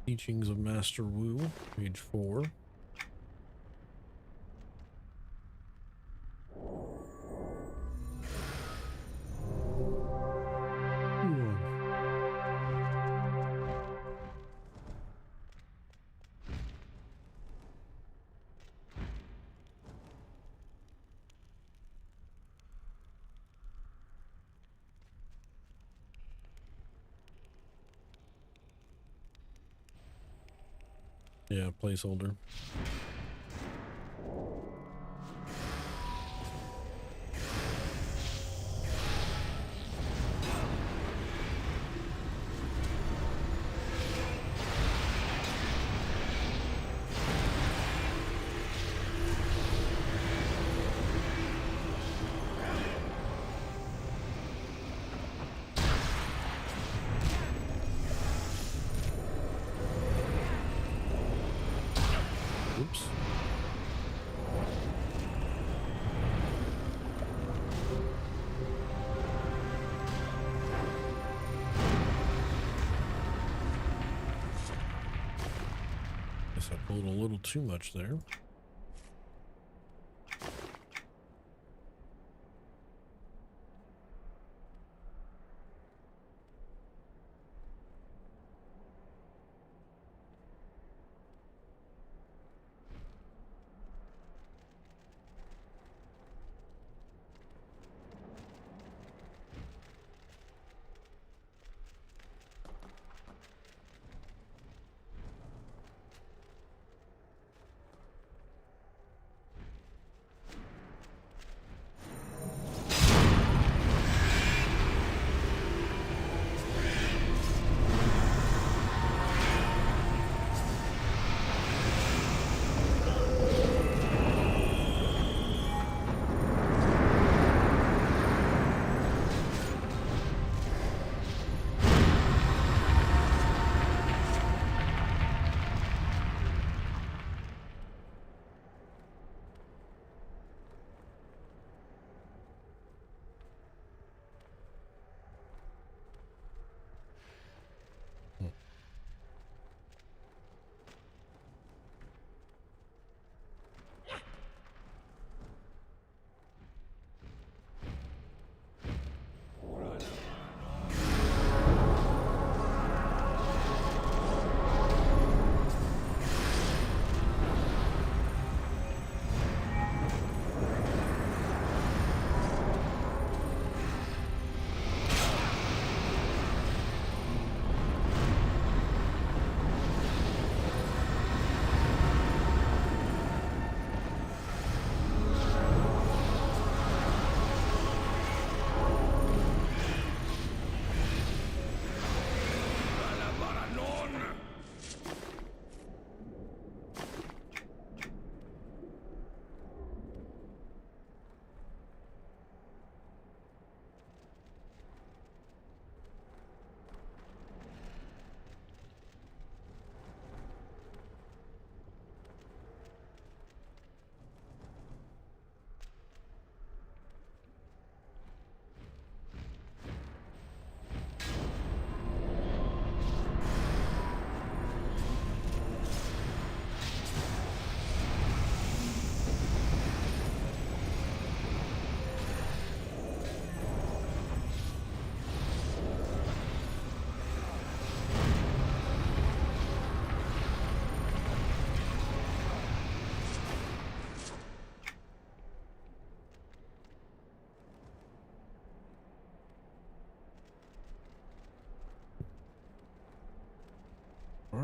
Teachings of Master Wu, page 4. Yeah, placeholder. Oops. Guess I pulled a little too much there.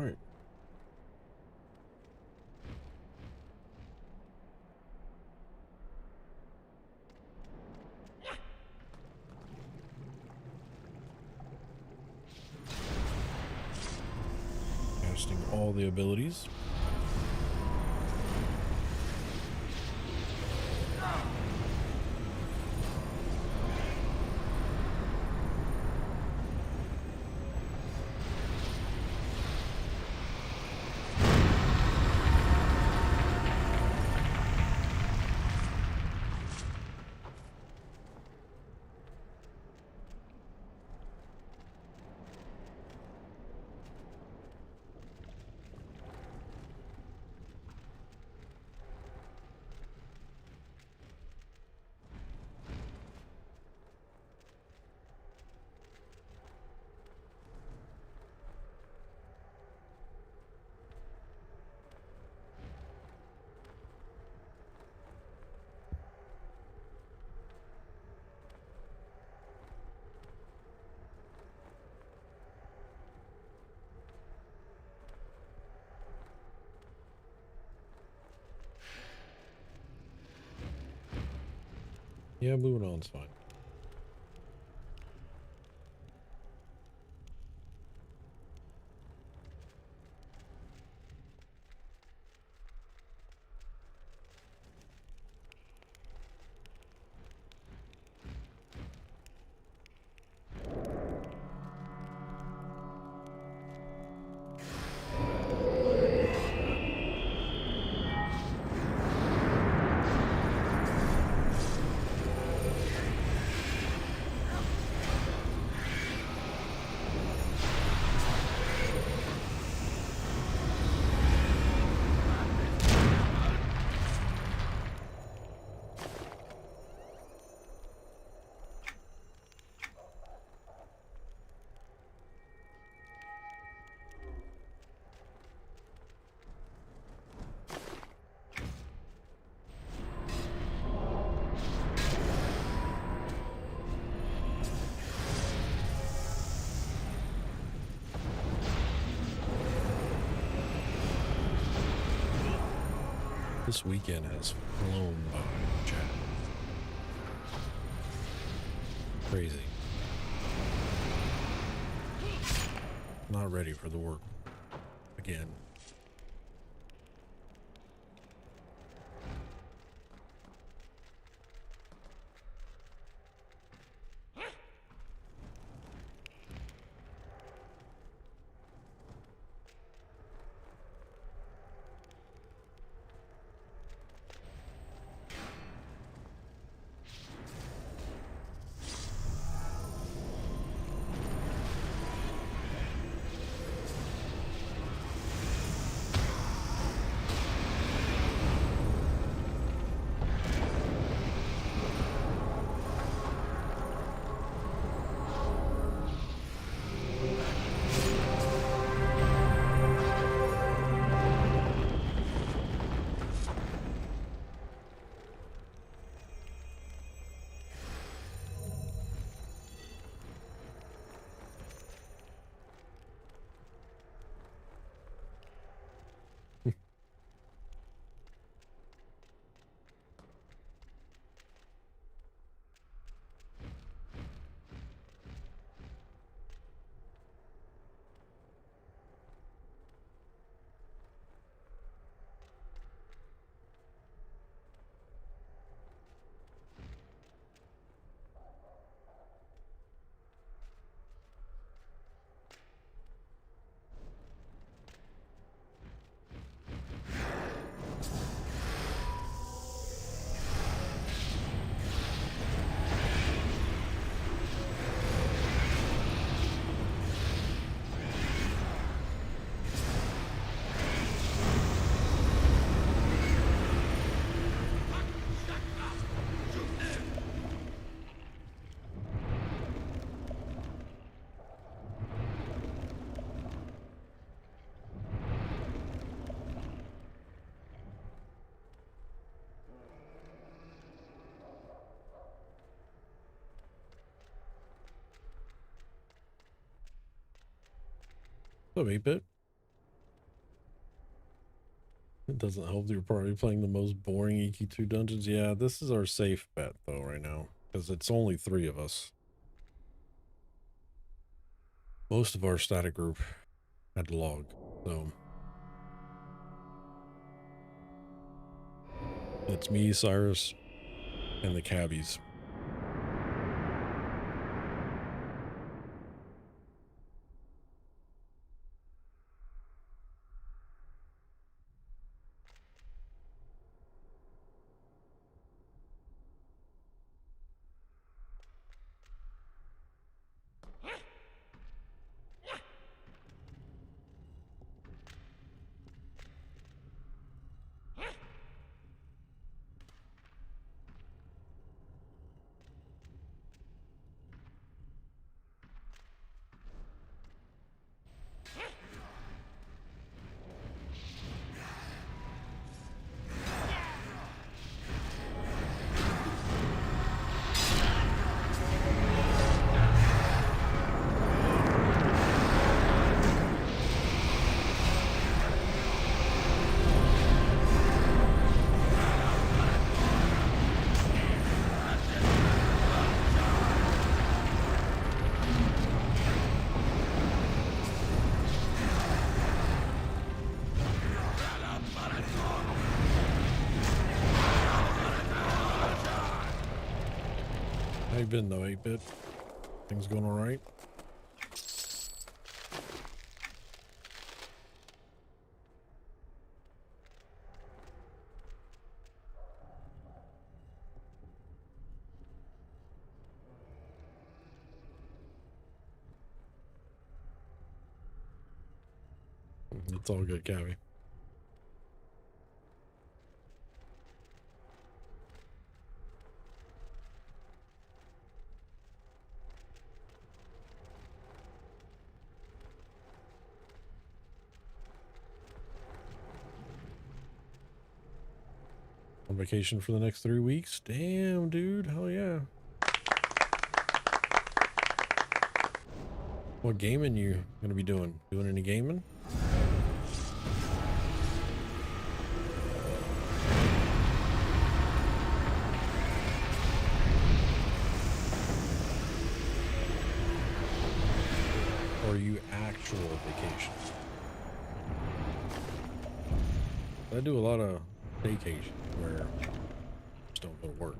right. Casting all the abilities. Yeah, moving on is fine. This weekend has flown by, chat. Crazy. Not ready for the work again. So 8-bit. It doesn't help that you're probably playing the most boring EQ2 dungeons. Yeah, this is our safe bet though right now because it's only 3 of us. Most of our static group had to log, so it's me, Cyrus, and the cabbies. How you been though, 8-bit? Things going all right? It's all good, Cabby. On vacation for the next 3 weeks? Damn, dude. Hell yeah. What gaming you gonna be doing? Doing any gaming? Or are you actual vacation? I do a lot of vacation where I just don't go to work.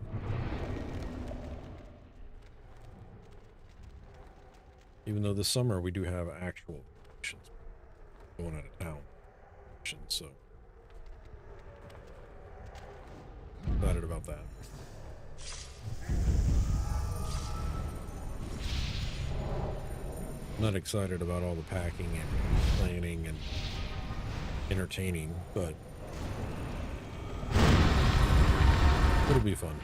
Even though this summer we do have actual vacations, going out of town, so excited about that. I'm not excited about all the packing and planning and entertaining, but it'll be fun.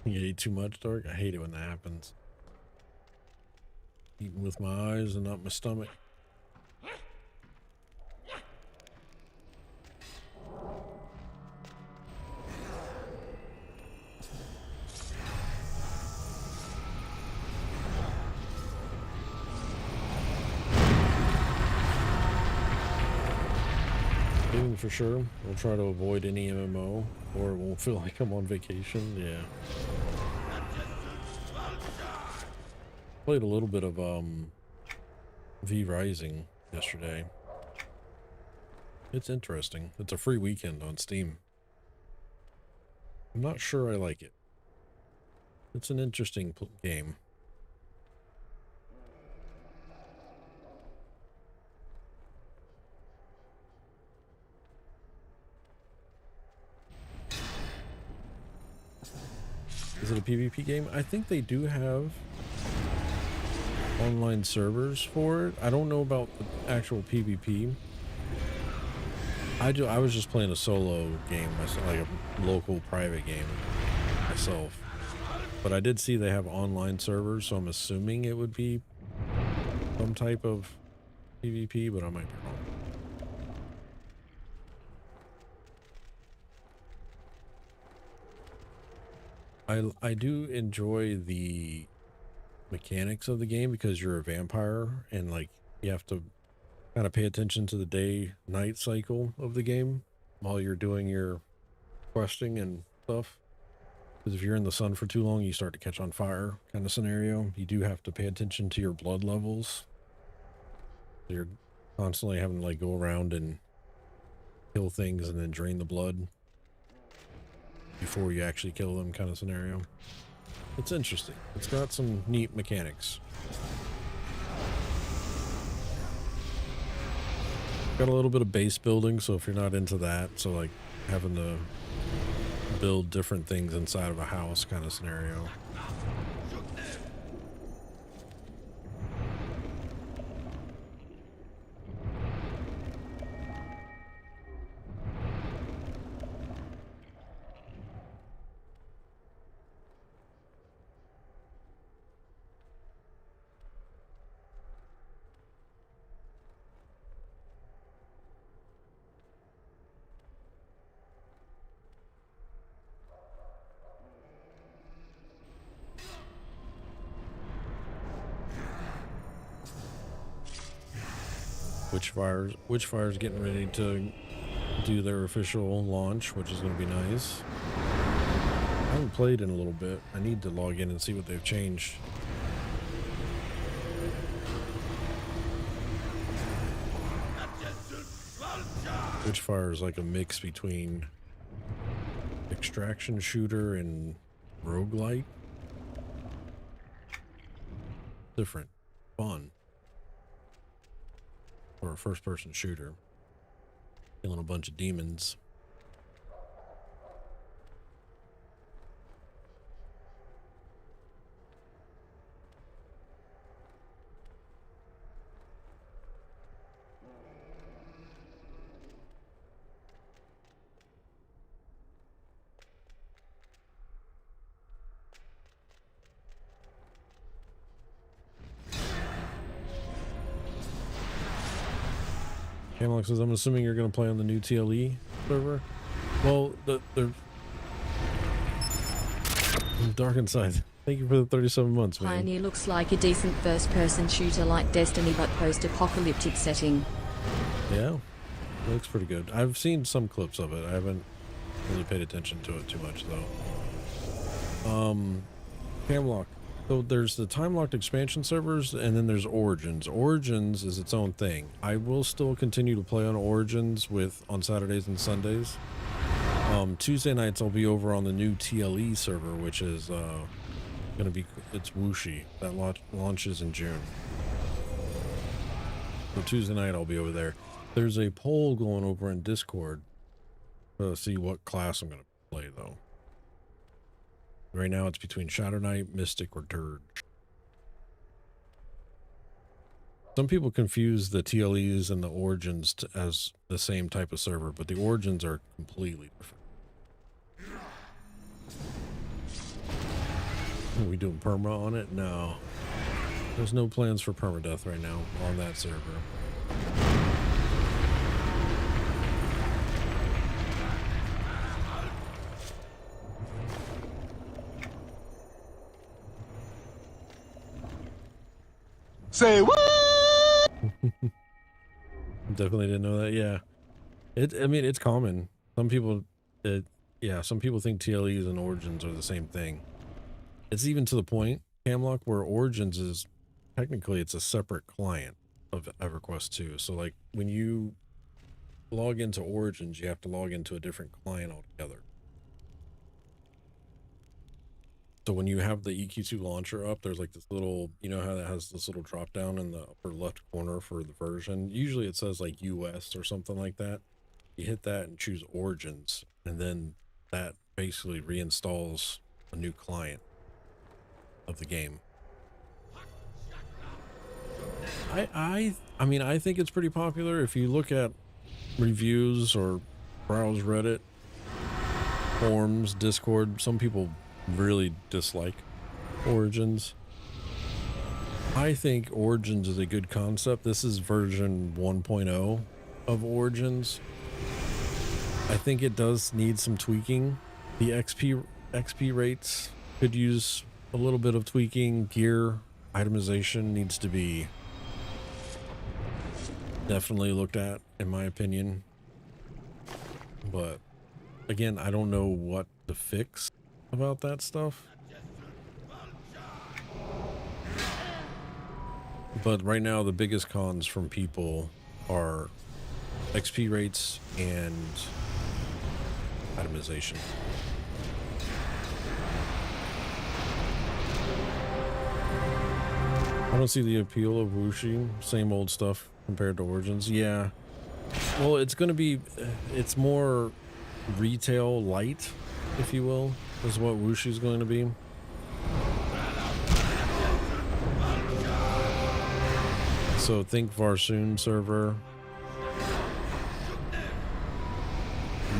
You ate too much, Dark? I hate it when that happens. Eating with my eyes and not my stomach. Gaming for sure. We'll try to avoid any MMO, or it won't feel like I'm on vacation. Yeah. Played a little bit of V Rising yesterday. It's interesting. It's a free weekend on Steam. I'm not sure I like it. It's an interesting game. Is it a PvP game? I think they do have online servers for it. I don't know about the actual PvP. I was just playing a solo game, like a local private game myself. But I did see they have online servers, so I'm assuming it would be some type of PvP, but I might be wrong. I do enjoy the mechanics of the game because you're a vampire and like you have to kind of pay attention to the day-night cycle of the game while you're doing your questing and stuff. Because if you're in the sun for too long, you start to catch on fire kind of scenario. You do have to pay attention to your blood levels. You're constantly having to like go around and kill things and then drain the blood before you actually kill them kind of scenario. It's interesting. It's got some neat mechanics. Got a little bit of base building, so if you're not into that, so like having to build different things inside of a house kind of scenario. Witchfire's getting ready to do their official launch, which is going to be nice. I haven't played in a little bit. I need to log in and see what they've changed. Witchfire is like a mix between extraction shooter and roguelite. Different. Fun. Or a first-person shooter. Killing a bunch of demons. Camelot says, I'm assuming you're going to play on the new TLE server. Well, the Dark Inside. Thank you for the 37 months, man. Pioneer looks like a decent first-person shooter like Destiny, but post-apocalyptic setting. Yeah, it looks pretty good. I've seen some clips of it. I haven't really paid attention to it too much, though. Camelot. So there's the time-locked expansion servers, and then there's Origins. Origins is its own thing. I will still continue to play on Origins on Saturdays and Sundays. Tuesday nights I'll be over on the new TLE server, which is gonna be, it's Wuxi. That launches in June. So Tuesday night I'll be over there. There's a poll going over in Discord to see what class I'm gonna play though. Right now it's between Shadow Knight, Mystic, or Dirge. Some people confuse the TLEs and the Origins as the same type of server, but the Origins are completely different. we doing perma on it? No. There's no plans for permadeath right now on that server. Say what? Definitely didn't know that. Yeah. I mean, it's common. Some people, some people think TLEs and Origins are the same thing. It's even to the point, Camlock, where Origins is, technically it's a separate client of EverQuest 2. So like when you log into Origins, you have to log into a different client altogether. So when you have the EQ2 launcher up, there's like this little, you know how that has this little drop down in the upper left corner for the version. Usually it says like US or something like that. You hit that and choose Origins, and then that basically reinstalls a new client of the game. I mean, I think it's pretty popular. If you look at reviews or browse Reddit, forums, Discord, some people really dislike Origins. I think Origins is a good concept. This is version 1.0 of Origins. I think it does need some tweaking. The XP rates could use a little bit of tweaking. Gear itemization needs to be definitely looked at, in my opinion. But again, I don't know what to fix about that stuff. But right now, the biggest cons from people are XP rates and itemization. I don't see the appeal of Wuxi. Same old stuff compared to Origins. Yeah. Well, it's going to be, it's more retail light, if you will, is what Wuxi is going to be. So think Varsoon server.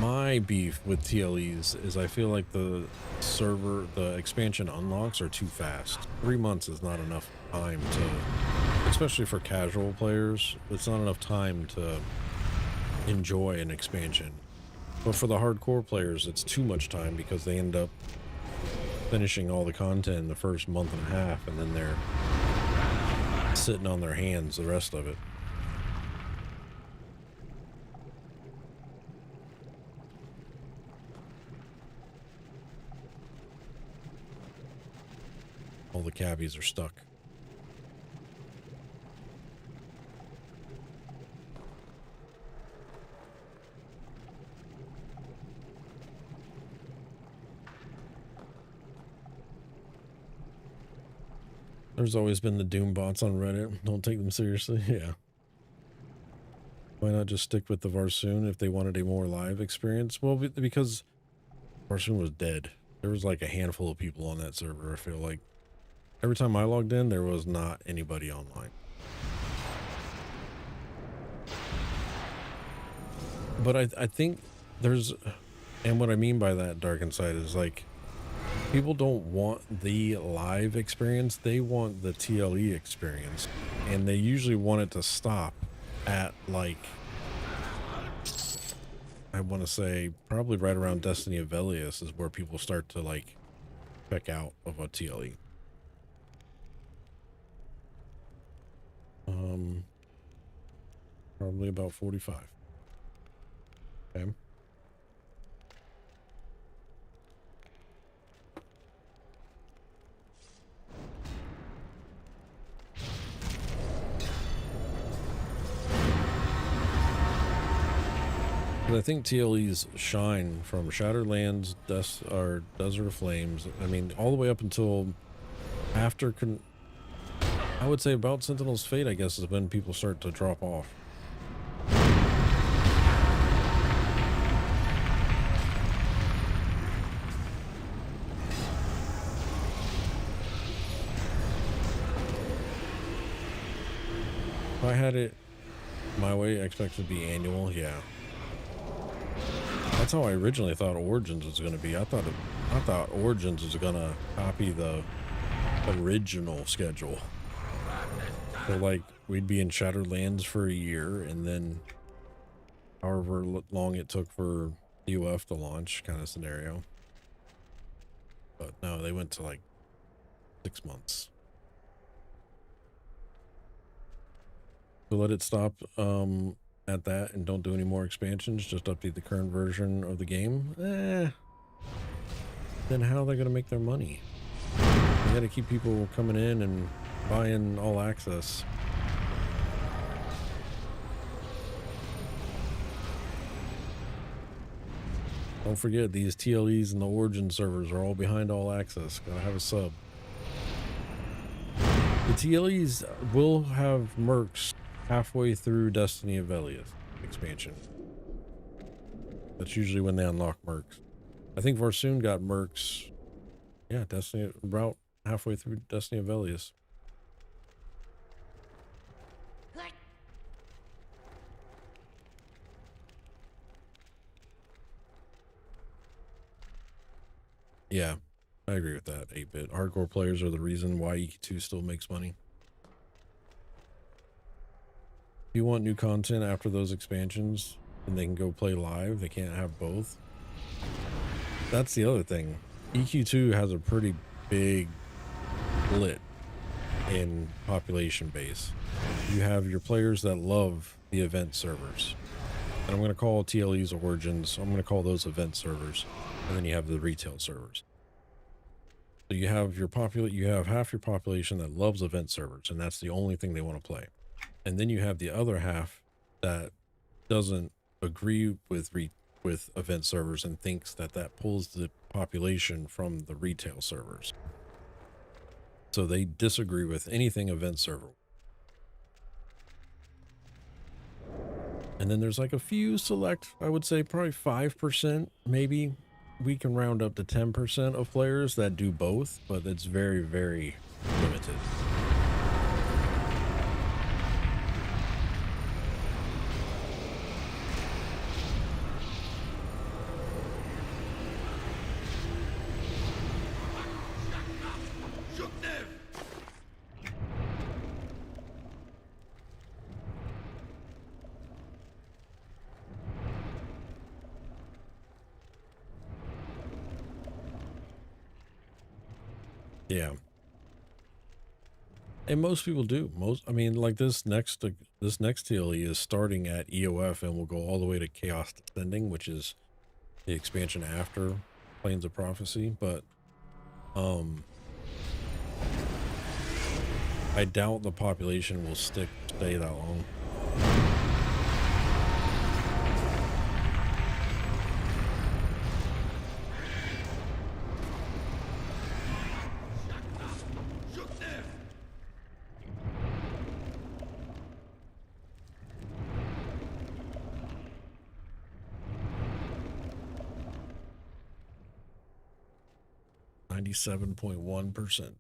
My beef with TLEs is I feel like the server, the expansion unlocks are too fast. 3 months is not enough time to, especially for casual players, it's not enough time to enjoy an expansion. But for the hardcore players, it's too much time because they end up finishing all the content in the first month and a half, and then they're sitting on their hands the rest of it. All the cabbies are stuck. There's always been the Doom bots on Reddit. Don't take them seriously. Yeah. Why not just stick with the Varsoon if they wanted a more live experience? Well, because Varsoon was dead. There was like a handful of people on that server, I feel like. Every time I logged in, there was not anybody online. But I think there's, and what I mean by that, Dark Inside, is like, people don't want the live experience, they want the TLE experience. And they usually want it to stop at, like, I want to say, probably right around Destiny of Velius is where people start to, like, check out of a TLE. Probably about 45. Okay. But I think TLEs shine from Shattered Lands, or Desert of Flames. I mean, all the way up until after, I would say about Sentinel's Fate, I guess, is when people start to drop off. If I had it my way, I expected it to be annual, yeah. That's how I originally thought Origins was going to be. I thought Origins was going to copy the original schedule. So like we'd be in Shattered Lands for a year, and then however long it took for UF to launch, kind of scenario. But no, they went to like 6 months. So let it stop at that and don't do any more expansions, just update the current version of the game. Then how are they going to make their money? You got to keep people coming in and buying all access. Don't forget, these TLEs and the Origin servers are all behind all access. Gotta have a sub. The TLEs will have mercs halfway through Destiny of Velius expansion. That's usually when they unlock mercs. I think Varsoon got mercs. Yeah, Destiny about halfway through Destiny of Velius. Yeah, I agree with that. 8-bit hardcore players are the reason why EQ2 still makes money. If you want new content after those expansions and they can go play live, they can't have both. That's the other thing. EQ2 has a pretty big split in population base. You have your players that love the event servers. And I'm going to call TLE's Origins, I'm going to call those event servers. And then you have the retail servers. So you have you have half your population that loves event servers, and that's the only thing they want to play. And then you have the other half that doesn't agree with event servers and thinks that pulls the population from the retail servers. So they disagree with anything event server. And then there's like a few select, I would say probably 5%, maybe we can round up to 10% of players that do both, but it's very, very limited. Yeah. And most people do. I mean, like this next TLE is starting at EOF and will go all the way to Chaos Descending, which is the expansion after Plains of Prophecy. But I doubt the population will stay that long. .1%. Is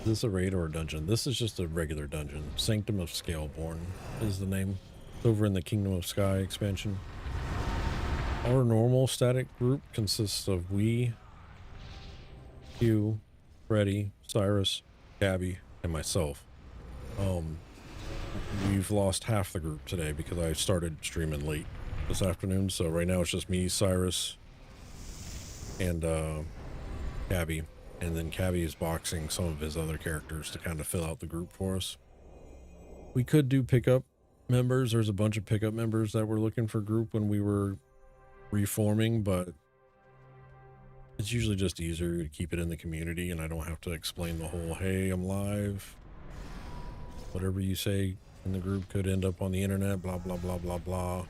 this a raid or a dungeon? This is just a regular dungeon. Sanctum of Scaleborn is the name. It's over in the Kingdom of Sky expansion. Our normal static group consists of we, Q, Freddy, Cyrus, Gabby, and myself. We've lost half the group today because I started streaming late this afternoon. So right now it's just me, Cyrus, and Gabby. And then Cabby is boxing some of his other characters to kind of fill out the group for us. We could do pickup members. There's a bunch of pickup members that were looking for group when we were reforming, but it's usually just easier to keep it in the community and I don't have to explain the whole, hey, I'm live. Whatever you say in the group could end up on the internet, blah, blah, blah, blah, blah.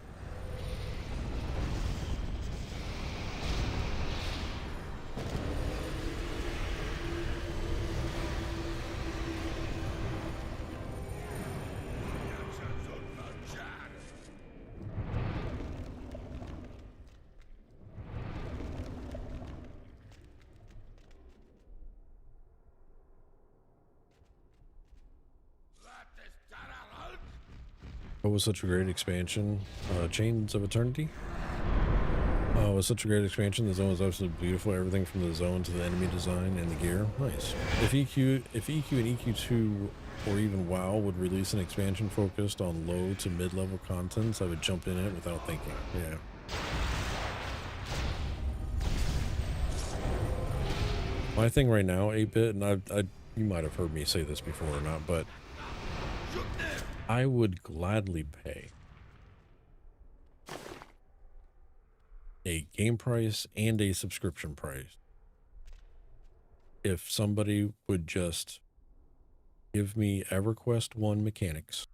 What was such a great expansion? Chains of Eternity? Oh, it was such a great expansion. The zone was absolutely beautiful. Everything from the zone to the enemy design and the gear. Nice. If EQ and EQ2 or even WoW would release an expansion focused on low to mid-level contents, I would jump in it without thinking. Yeah. My thing right now, 8-bit, and you might have heard me say this before or not, but I would gladly pay a game price and a subscription price if somebody would just give me EverQuest 1 mechanics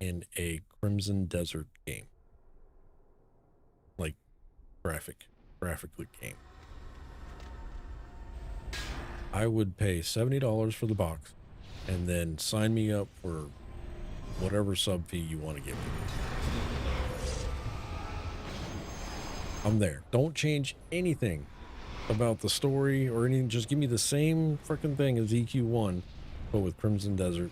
in a Crimson Desert game. Like graphically game. I would pay $70 for the box and then sign me up for whatever sub fee you want to give me. I'm there. Don't change anything about the story or anything. Just give me the same freaking thing as EQ1, but with Crimson Desert.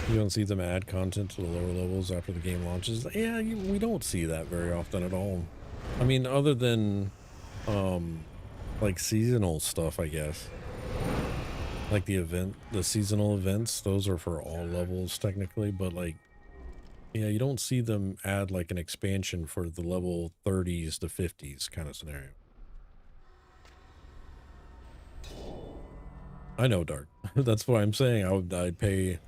You don't see them add content to the lower levels after the game launches. Yeah, we don't see that very often at all. I mean, other than, like seasonal stuff, I guess. Like the seasonal events, those are for all levels technically, but like, yeah, you don't see them add like an expansion for the level 30s to 50s kind of scenario. I know, Dark. That's what I'm saying. I'd pay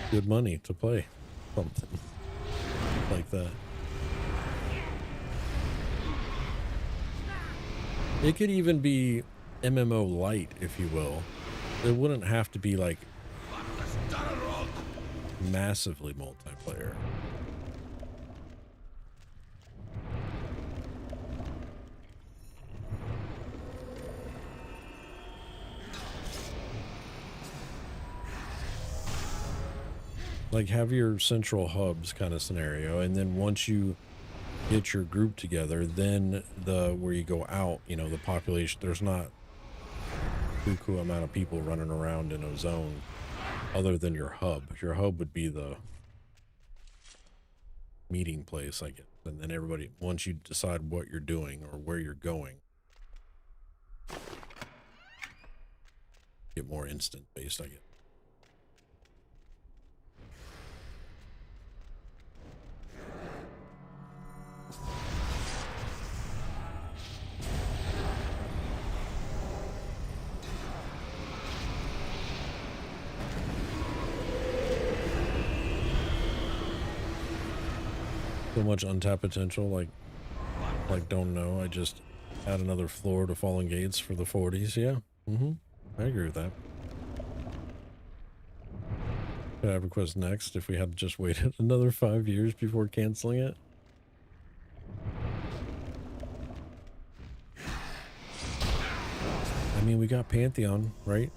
good money to play something like that. It could even be MMO light, if you will. It wouldn't have to be like massively multiplayer. Like have your central hubs kind of scenario, and then once you get your group together, then where you go out, you know, the population, there's not buku amount of people running around in a zone other than your hub. Your hub would be the meeting place, I guess, and then everybody, once you decide what you're doing or where you're going, get more instant based, I guess. So much untapped potential, like don't know. I just add another floor to Fallen Gates for the 40s. Yeah. I agree with that. Could I EverQuest next if we had just waited another 5 years before canceling it? I mean, we got Pantheon, right?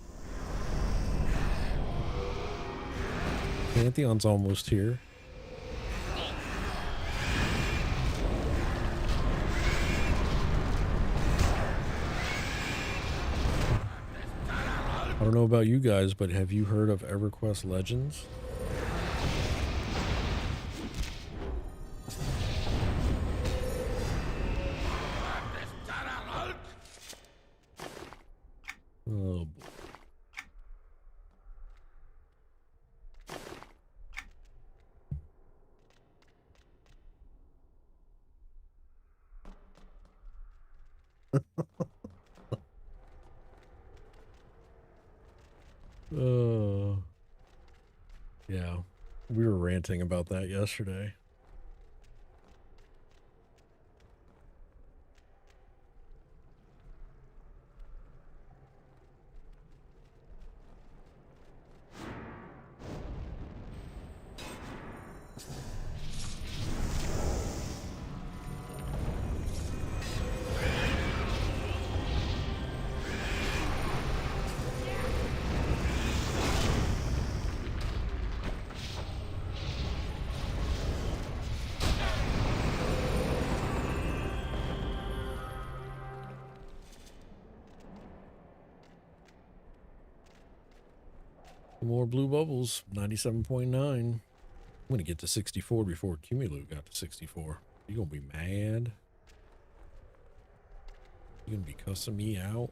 Pantheon's almost here. I don't know about you guys, but have you heard of EverQuest Legends? Oh boy. Yeah, we were ranting about that yesterday. More blue bubbles. 97.9. I'm going to get to 64 before Cumulu got to 64. You going to be mad? You going to be cussing me out?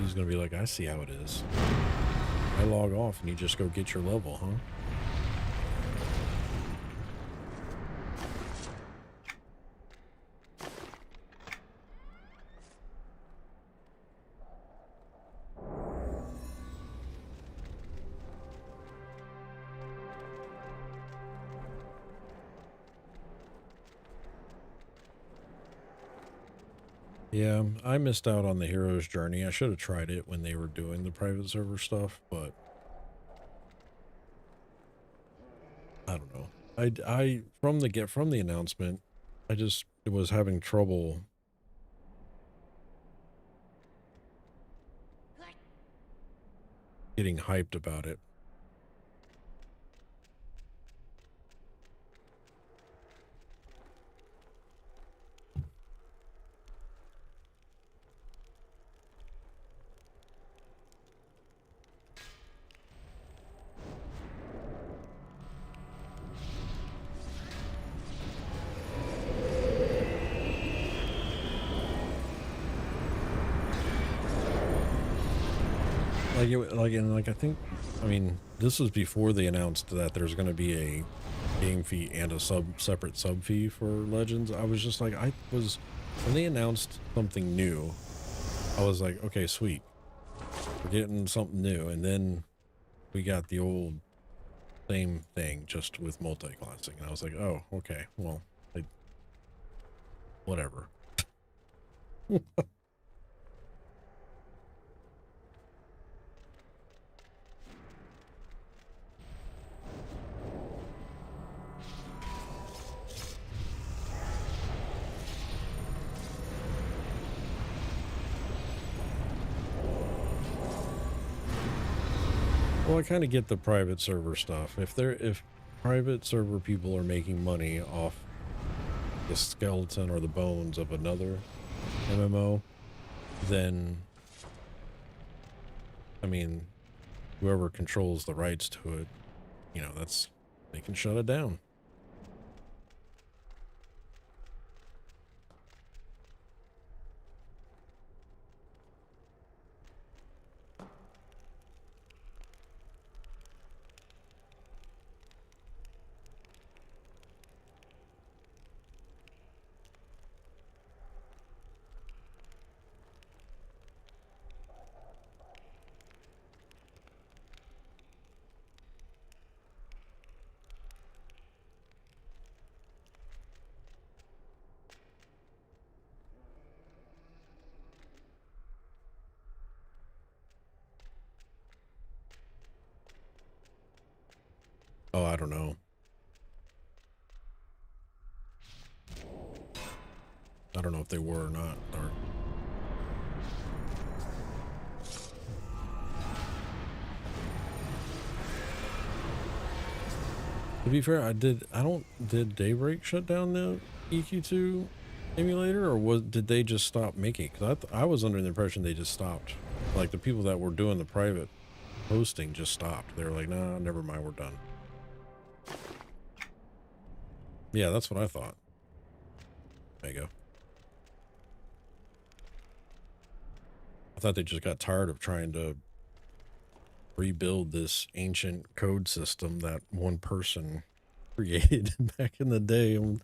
He's going to be like, I see how it is. I log off and you just go get your level, huh? Yeah, I missed out on the hero's journey. I should have tried it when they were doing the private server stuff, but I don't know. I from the announcement, I just was having trouble getting hyped about it. I think, I mean, this was before they announced that there's going to be a game fee and a separate sub fee for Legends. I was just like, when they announced something new, I was like, okay, sweet, we're getting something new. And then we got the old same thing, just with multi-classing. And I was like, oh, okay, well, whatever. Well, I kind of get the private server stuff. If private server people are making money off the skeleton or the bones of another MMO, then, I mean, whoever controls the rights to it, you know, they can shut it down. Oh, I don't know. I don't know if they were or not. Or... To be fair, did Daybreak shut down the EQ2 emulator, or did they just stop making it? Because I was under the impression they just stopped. Like, the people that were doing the private hosting just stopped. They were like, nah, never mind, we're done. Yeah, that's what I thought. There you go. I thought they just got tired of trying to rebuild this ancient code system that one person created back in the day, and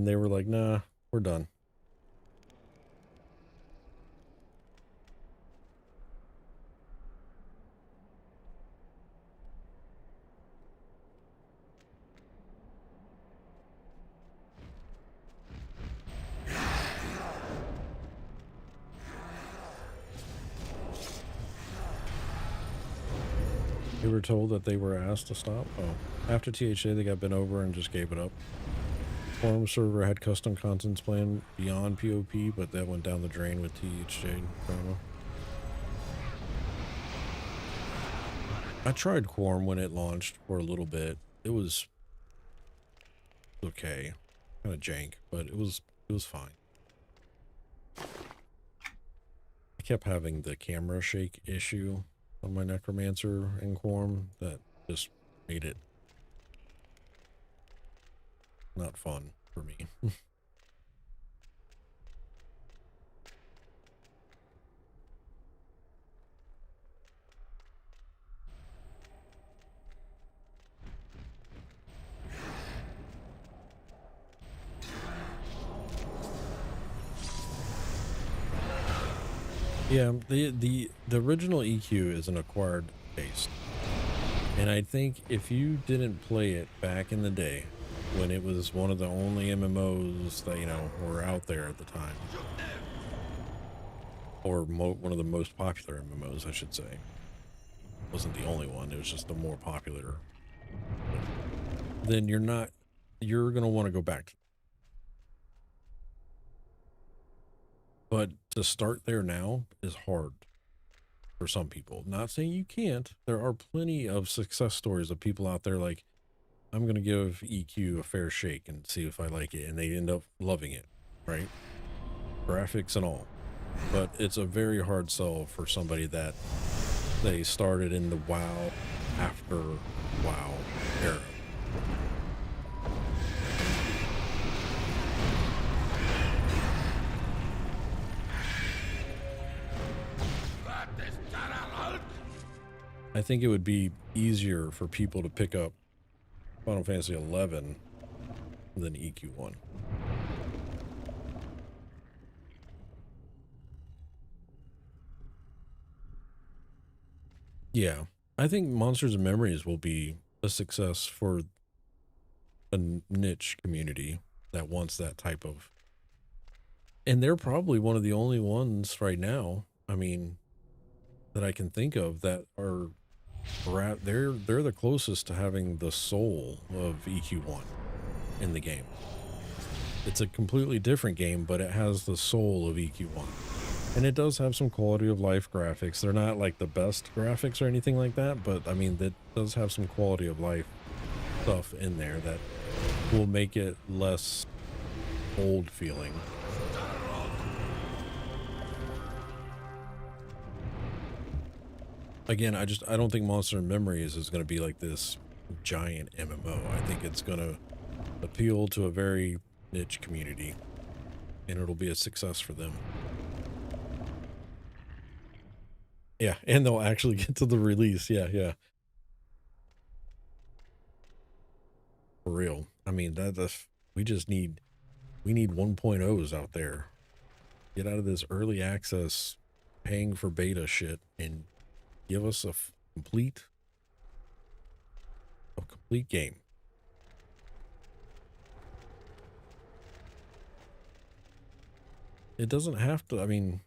they were like, nah, we're done. They were told that they were asked to stop. Oh, after THA, they got bent over and just gave it up. Forum server had custom contents planned beyond POP, but that went down the drain with THJ promo. I tried Quorum when it launched for a little bit. It was okay, kind of jank, but it was fine. I kept having the camera shake issue on my Necromancer in Quorum that just made it not fun for me. Yeah, the original EQ is an acquired taste. And I think if you didn't play it back in the day, when it was one of the only MMOs that, you know, were out there at the time, or one of the most popular MMOs, I should say. Wasn't the only one, it was just the more popular. Then you're going to want to go back. But to start there now is hard for some people. Not saying you can't. There are plenty of success stories of people out there like, I'm going to give EQ a fair shake and see if I like it. And they end up loving it, right? Graphics and all. But it's a very hard sell for somebody that they started in the WoW after WoW era. I think it would be easier for people to pick up Final Fantasy 11 than EQ1. Yeah, I think Monsters and Memories will be a success for a niche community that wants that type of, and they're probably one of the only ones right now, I mean, that I can think of that are they're the closest to having the soul of EQ1 in the game. It's a completely different game, but it has the soul of EQ1. And it does have some quality of life graphics. They're not like the best graphics or anything like that, but I mean, that does have some quality of life stuff in there that will make it less old feeling. Again, I don't think Monster and Memories is going to be like this giant MMO. I think it's going to appeal to a very niche community, and it'll be a success for them. Yeah, and they'll actually get to the release. Yeah, yeah. For real. I mean, that's we need 1.0s out there. Get out of this early access paying for beta shit and give us a complete game. It doesn't have to, I mean,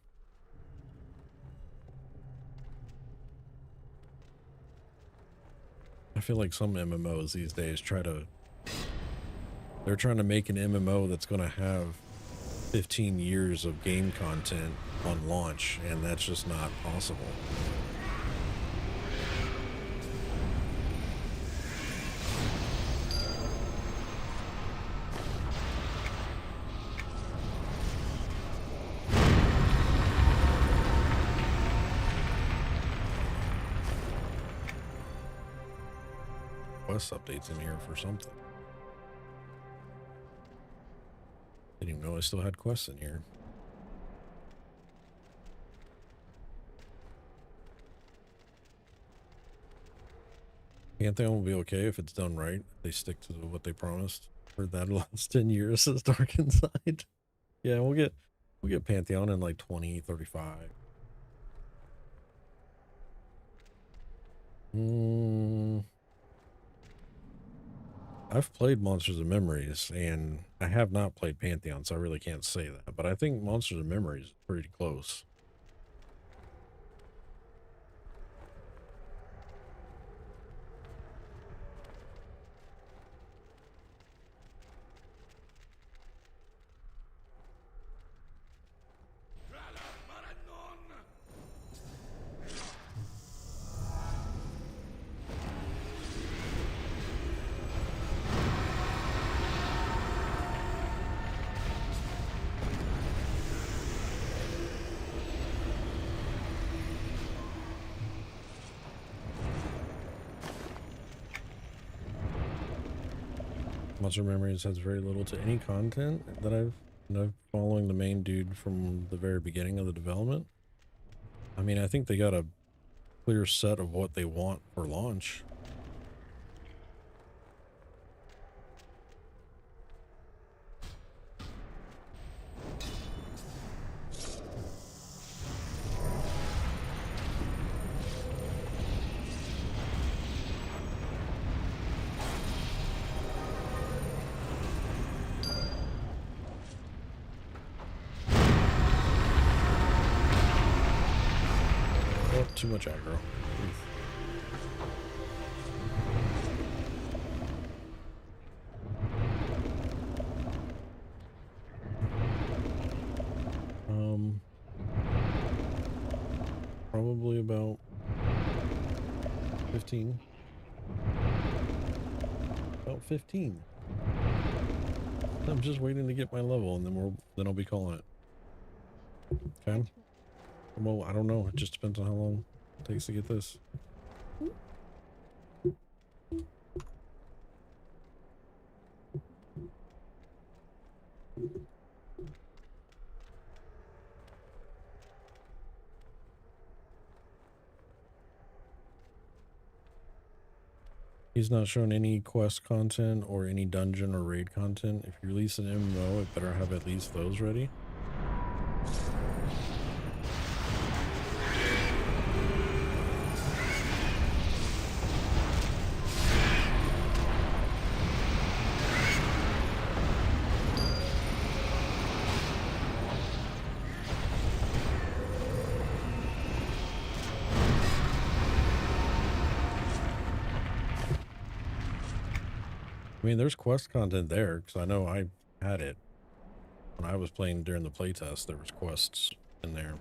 I feel like some MMOs these days they're trying to make an MMO that's going to have 15 years of game content on launch, and that's just not possible. Quest updates in here for something. Didn't even know I still had quests in here. Pantheon will be okay if it's done right. They stick to what they promised for that last 10 years as Dark Inside. Yeah, we'll get Pantheon in like 2035. I've played Monsters and Memories, and I have not played Pantheon, so I really can't say that. But I think Monsters and Memories is pretty close. Monster Memories has very little to any content that I've following the main dude from the very beginning of the development. I mean, I think they got a clear set of what they want for launch. Oh, too much aggro. Oof. Probably about 15. About 15. I'm just waiting to get my level, and then I'll be calling it. Okay. Well, I don't know. It just depends on how long it takes to get this. He's not shown any quest content or any dungeon or raid content. If you release an MMO, it better have at least those ready. I mean, there's quest content there because I know I had it when I was playing during the playtest. There was quests in there.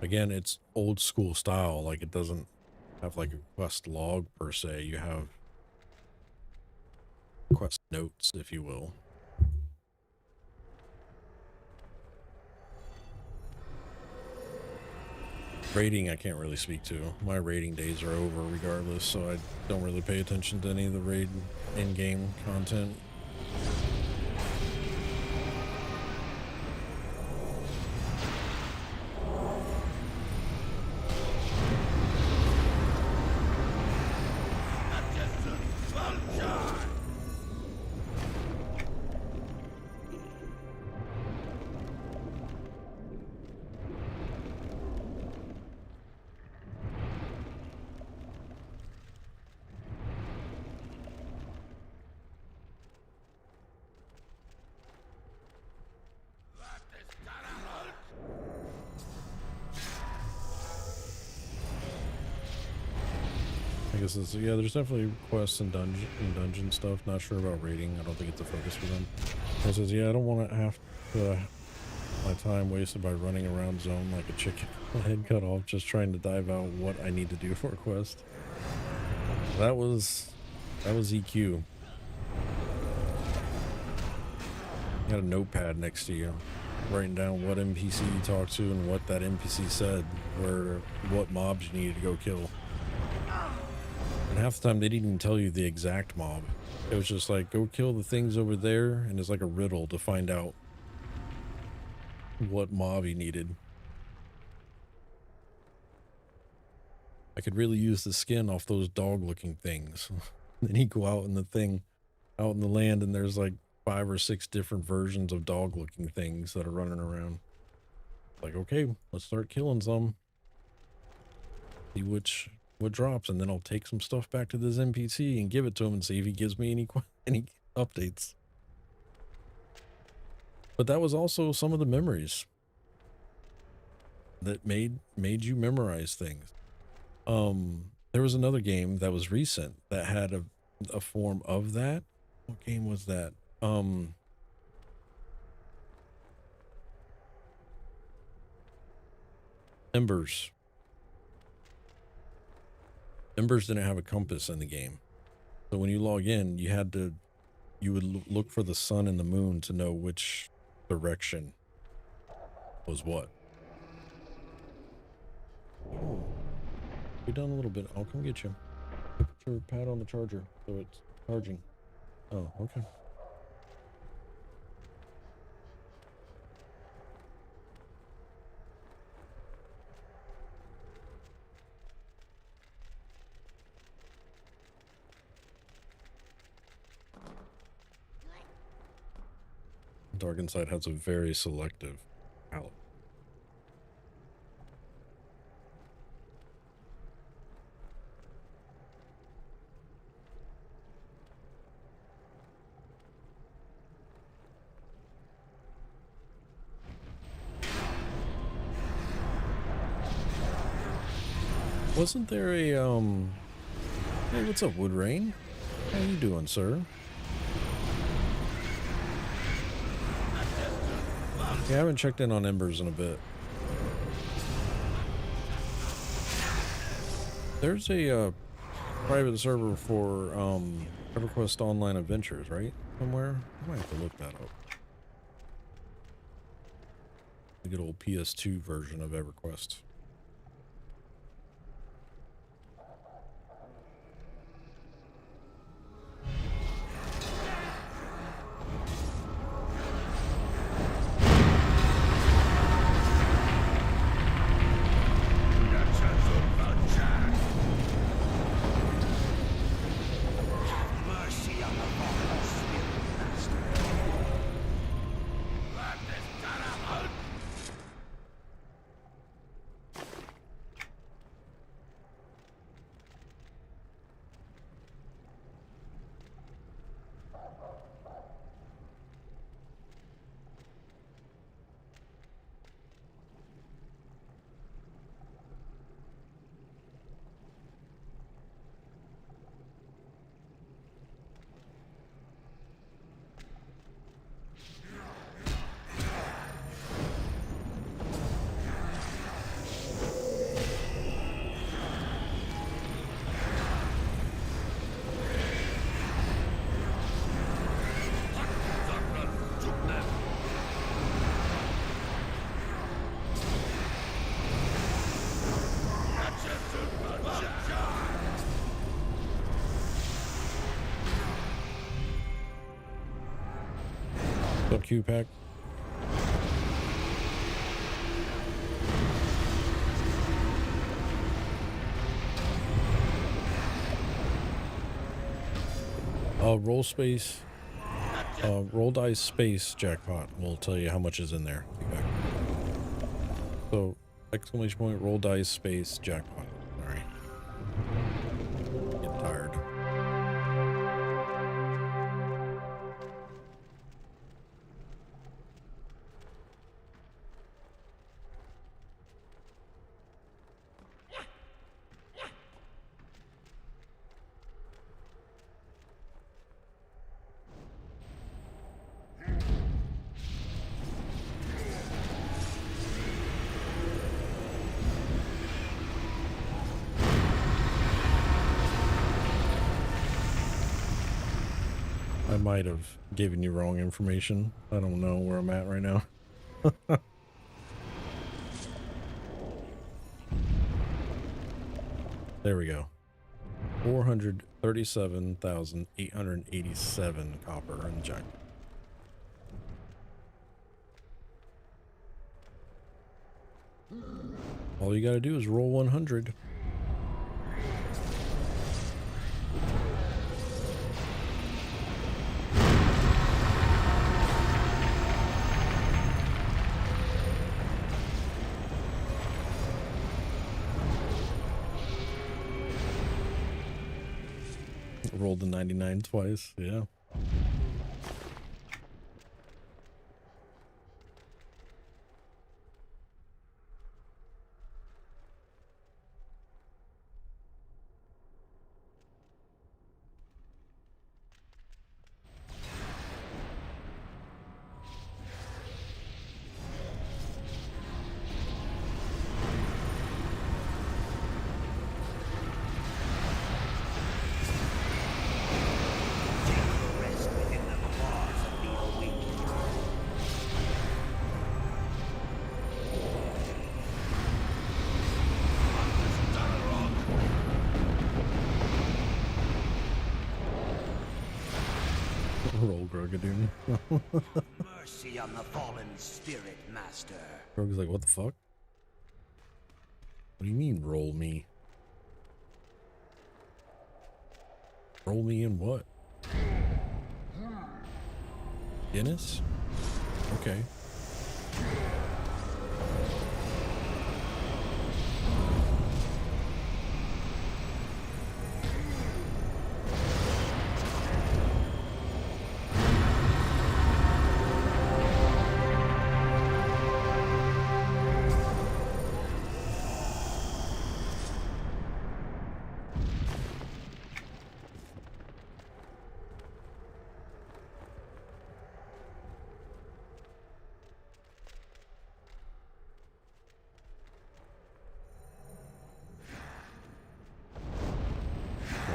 Again, it's old school style. Like, it doesn't have like a quest log per se. You have quest notes, if you will. Rating, I can't really speak to. My rating days are over regardless, so I don't really pay attention to any of the raid in-game content. I guess it's, yeah, there's definitely quests and dungeon stuff. Not sure about raiding. I don't think it's a focus for them. It says, yeah, I don't want to have my time wasted by running around zone like a chicken, head cut off, just trying to dive out what I need to do for a quest. That was EQ. You got a notepad next to you, writing down what NPC you talked to and what that NPC said, or what mobs you needed to go kill. And half the time they didn't even tell you the exact mob. It was just like, go kill the things over there, and it's like a riddle to find out what mob you needed. I could really use the skin off those dog-looking things. Then you go out in the thing, out in the land, and there's like 5 or 6 different versions of dog-looking things that are running around. Like, okay, let's start killing some. See what drops, and then I'll take some stuff back to this NPC and give it to him and see if he gives me any updates. But that was also some of the memories that made you memorize things. There was another game that was recent that had a form of that. What game was that? Embers. Embers didn't have a compass in the game. So when you log in, you would look for the sun and the moon to know which direction was what. Oh, be done a little bit. I'll come get you. Put your pad on the charger so it's charging. Oh, okay. Dark Inside has a very selective palette. Wasn't there a, hey, what's up, Wood Rain? How you doing, sir? Yeah, I haven't checked in on Embers in a bit. There's a, private server for, EverQuest Online Adventures, right? Somewhere? I might have to look that up. The good old PS2 version of EverQuest. What's up, Q-Pack? Roll dice space jackpot will tell you how much is in there. Q-Pack. So, exclamation point, roll dice space jackpot. Alright. Getting tired. I might have given you wrong information. I don't know where I'm at right now. There we go. 437,887 copper in the junk. All you gotta do is roll 100. Rolled the 99 twice, yeah. Roll Grogadoon. Mercy on the fallen spirit, master. Grogu's like, what the fuck? What do you mean, roll me? Roll me in what? Guinness? Okay.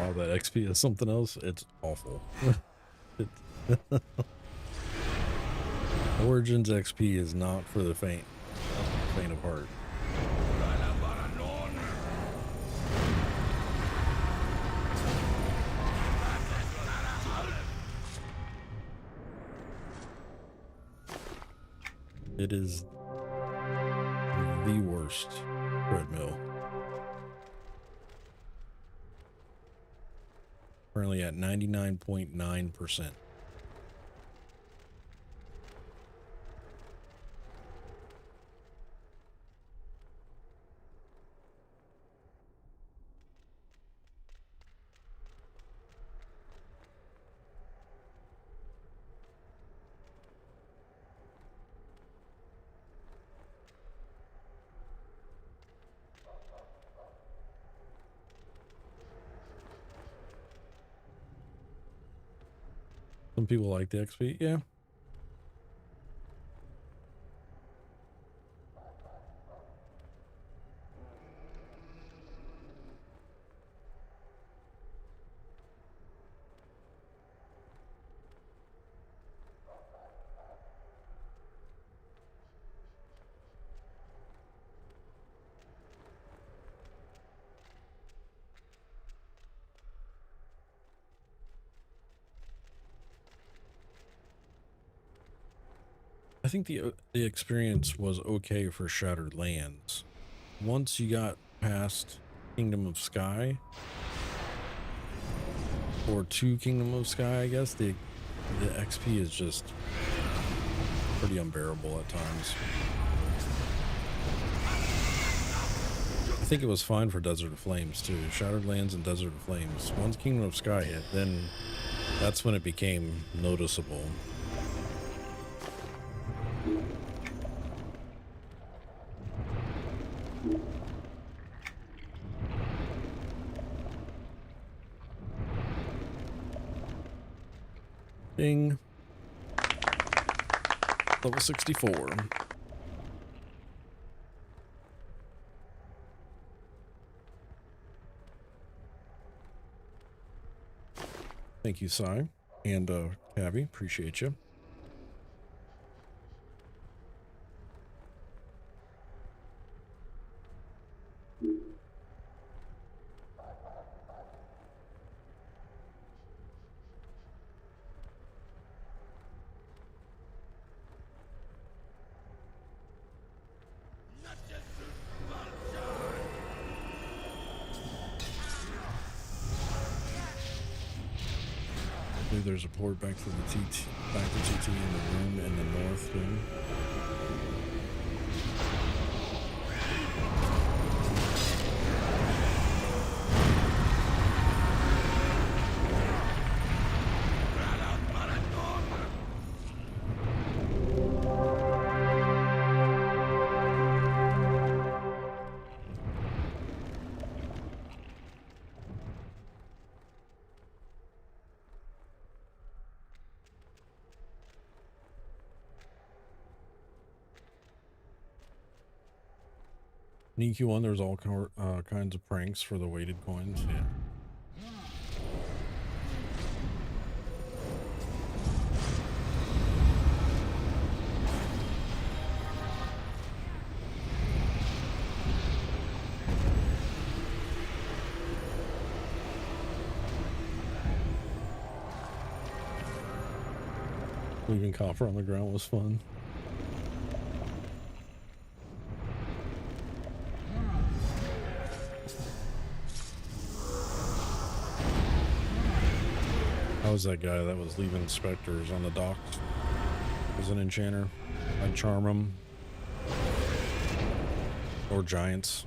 Wow, that XP is something else. It's awful. Origins XP is not for the faint of heart. It is the worst treadmill. Currently at 99.9%. Some people like the XP, yeah. I think the experience was okay for Shattered Lands. Once you got past Kingdom of Sky, or to Kingdom of Sky, I guess, the XP is just pretty unbearable at times. I think it was fine for Desert of Flames too. Shattered Lands and Desert of Flames. Once Kingdom of Sky hit, then that's when it became noticeable. Ding. Level 64. Thank you, Sai. And Cabby, appreciate you. There's a port back to the back to TT in the room in the north room. In EQ1, there's all kinds of pranks for the weighted coins. Yeah. Leaving copper on the ground was fun. I was that guy that was leaving specters on the docks as an enchanter. I'd charm them. Or giants.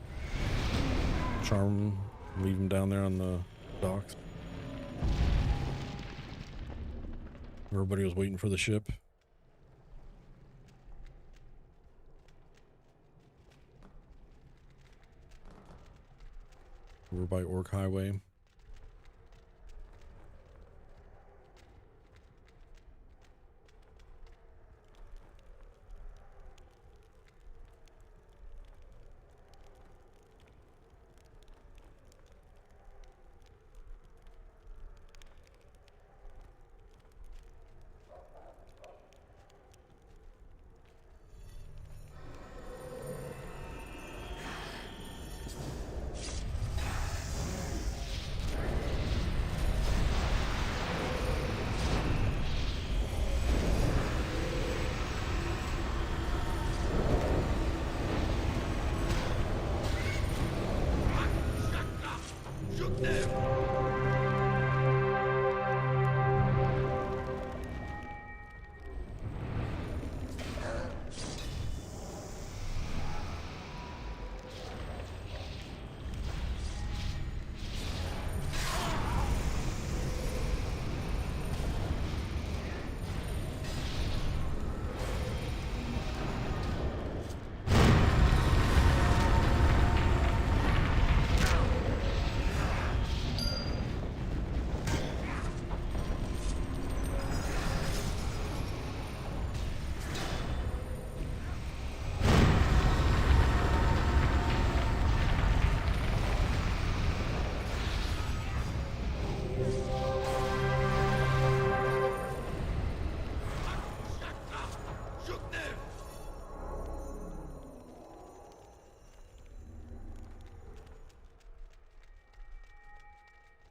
Charm them, leave them down there on the docks. Everybody was waiting for the ship. Over by Orc Highway.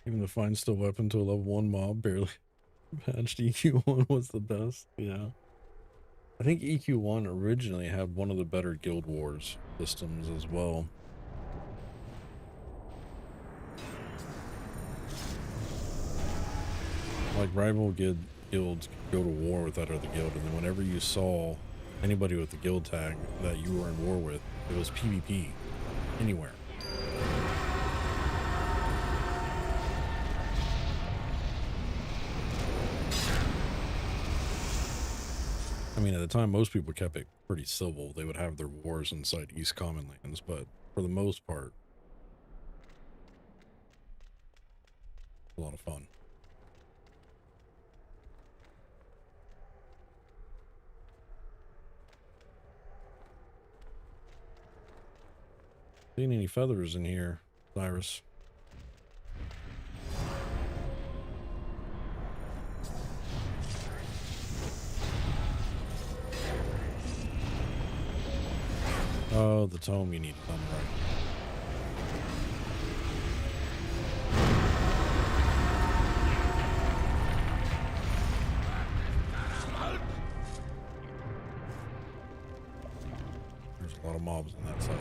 Even the find still weapon to a level 1 mob barely patched. EQ1 was the best. Yeah. I think EQ1 originally had one of the better Guild Wars systems as well. Like rival guilds could go to war with that other guild, and then whenever you saw anybody with the guild tag that you were in war with, it was PvP anywhere. I mean, at the time, most people kept it pretty civil. They would have their wars inside East Common Lands, but for the most part, a lot of fun. Seeing any feathers in here, Cyrus? Oh, the tome you need on the right. There's a lot of mobs on that side.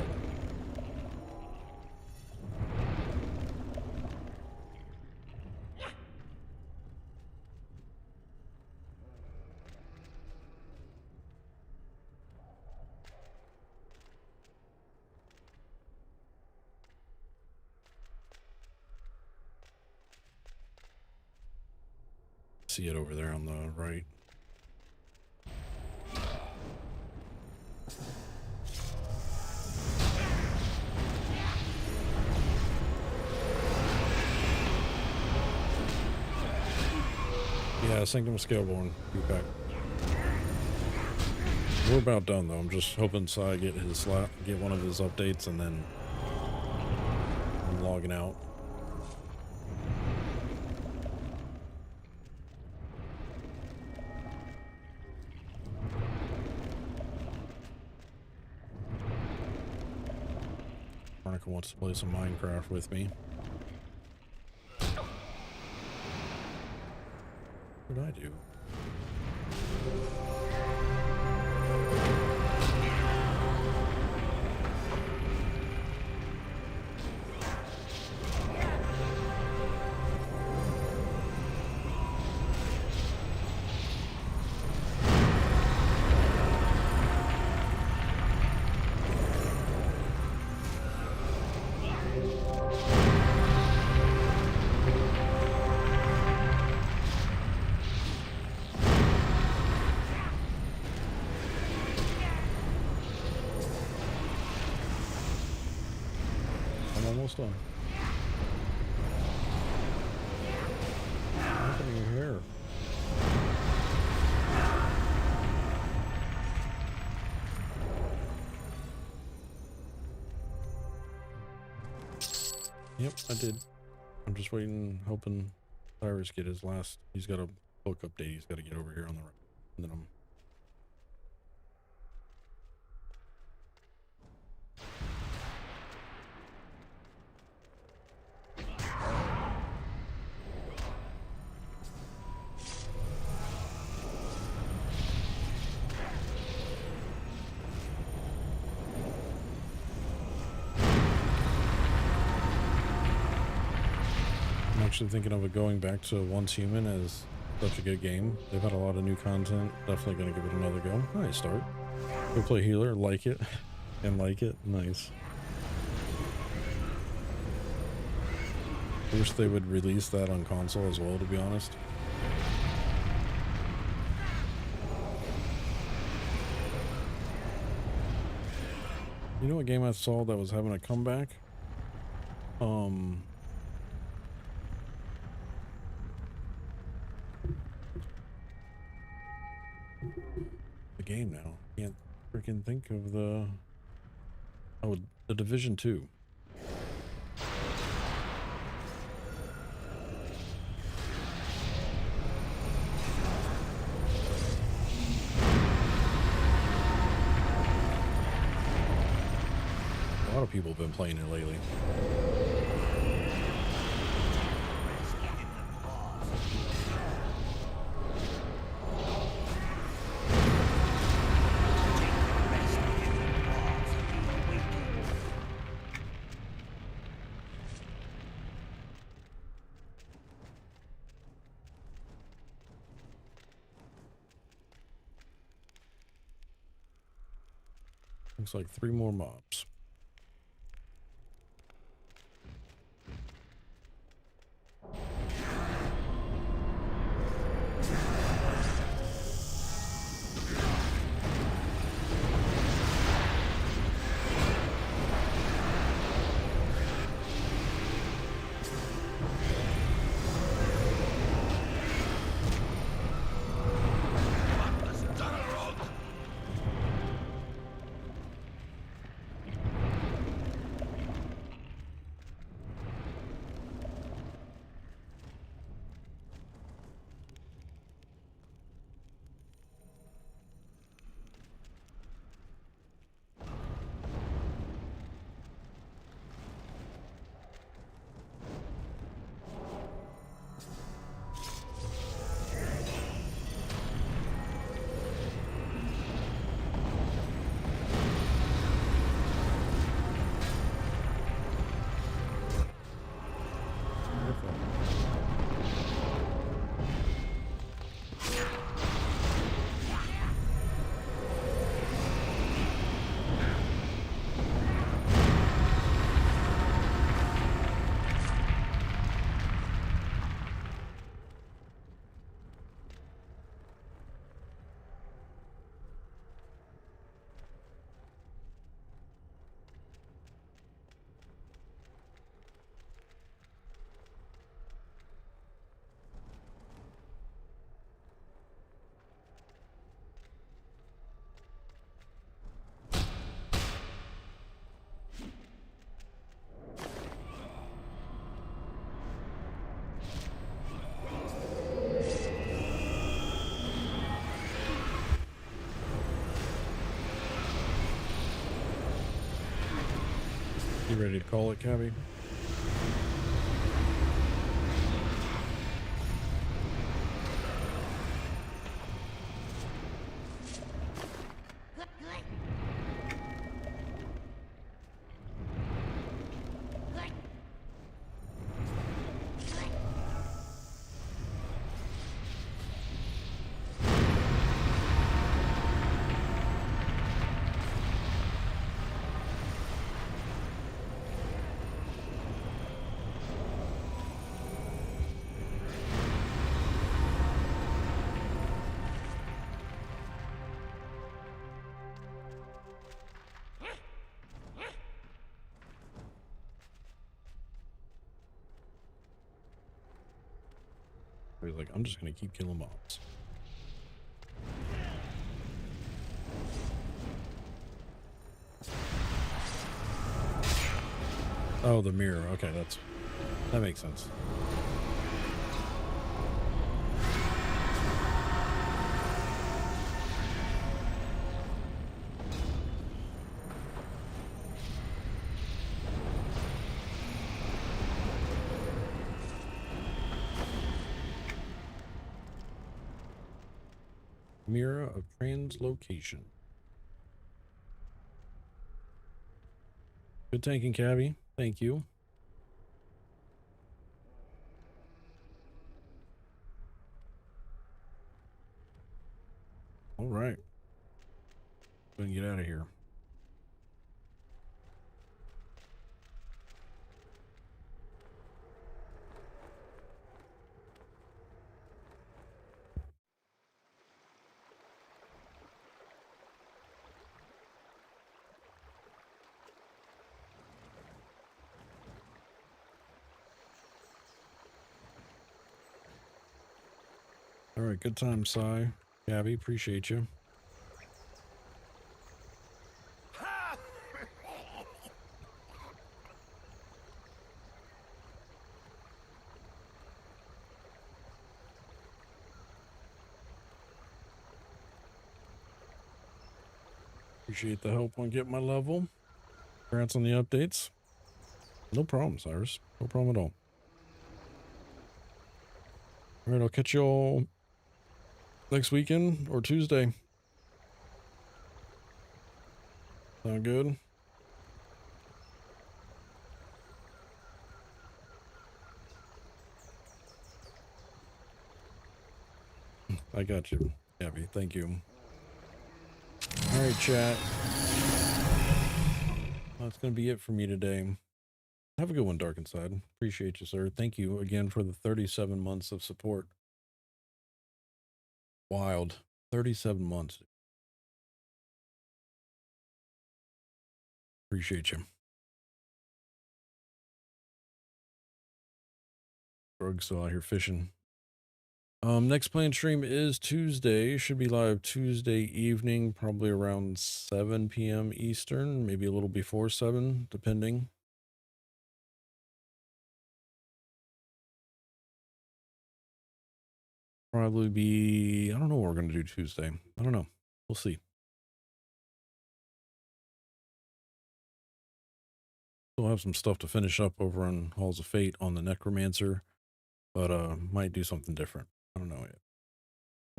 See it over there on the right. Yeah, Sanctum Scaleborn. Be back. We're about done though. I'm just hoping Sai get one of his updates, and then I'm logging out. Veronica wants to play some Minecraft with me. What did I do? stuff. What's happening to your hair? Yep, I did. I'm just waiting, hoping Cyrus get his last. He's got a book update. He's got to get over here on the right. And then I'm. I'm actually thinking of it going back to Once Human as such a good game. They've had a lot of new content. Definitely going to give it another go. Nice start. Go play healer, like it, and like it. Nice. I wish they would release that on console as well, to be honest. You know what game I saw that was having a comeback? The game now. Can't freaking think of the... Oh, the Division 2. A lot of people have been playing it lately. Looks like 3 more mobs. You ready to call it, Cabby? He's like, I'm just going to keep killing mobs. Oh, the mirror. Okay, that makes sense. Mirror of translocation. Good tanking, Cabby. Thank you. All right. Go and get out of here. All right. Good time, Cy. Cabby, appreciate you. Appreciate the help on getting my level. Congrats on the updates. No problem, Cyrus. No problem at all. All right, I'll catch you all next weekend or Tuesday. Sound good? I got you, Abby. Thank you. All right, chat. That's going to be it for me today. Have a good one, Dark Inside. Appreciate you, sir. Thank you again for the 37 months of support. Wild. 37 months. Appreciate you. Grug's still out here fishing. Next planned stream is Tuesday. Should be live Tuesday evening, probably around 7 p.m. Eastern, maybe a little before 7, depending. Probably be, I don't know what we're going to do Tuesday. I don't know. We'll see. Still have some stuff to finish up over on Halls of Fate on the Necromancer, but might do something different. I don't know yet.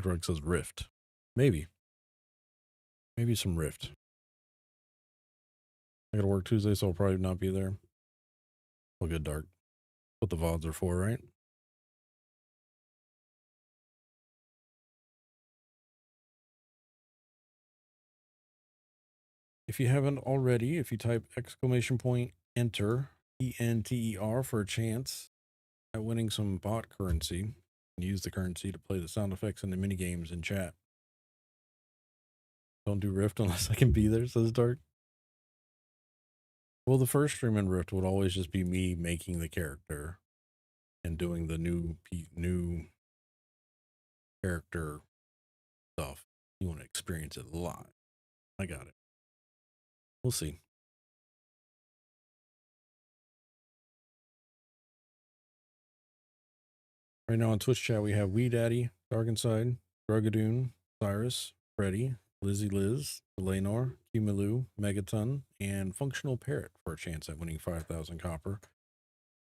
Greg says Rift. Maybe some Rift. I gotta work Tuesday, so I'll probably not be there. Well, good, Dark. What the VODs are for, right? If you haven't already, if you type !enter ENTER for a chance at winning some bot currency, and use the currency to play the sound effects and the mini games in chat. Don't do Rift unless I can be there, says Dark. Well, the first stream in Rift would always just be me making the character and doing the new character stuff. You want to experience it live. I got it. We'll see. Right now on Twitch chat, we have Wee Daddy, Dark Inside, Drugadoon, Cyrus, Freddy, Lizzie Liz, Eleanor, Kimalu, Megaton, and Functional Parrot for a chance at winning 5,000 copper.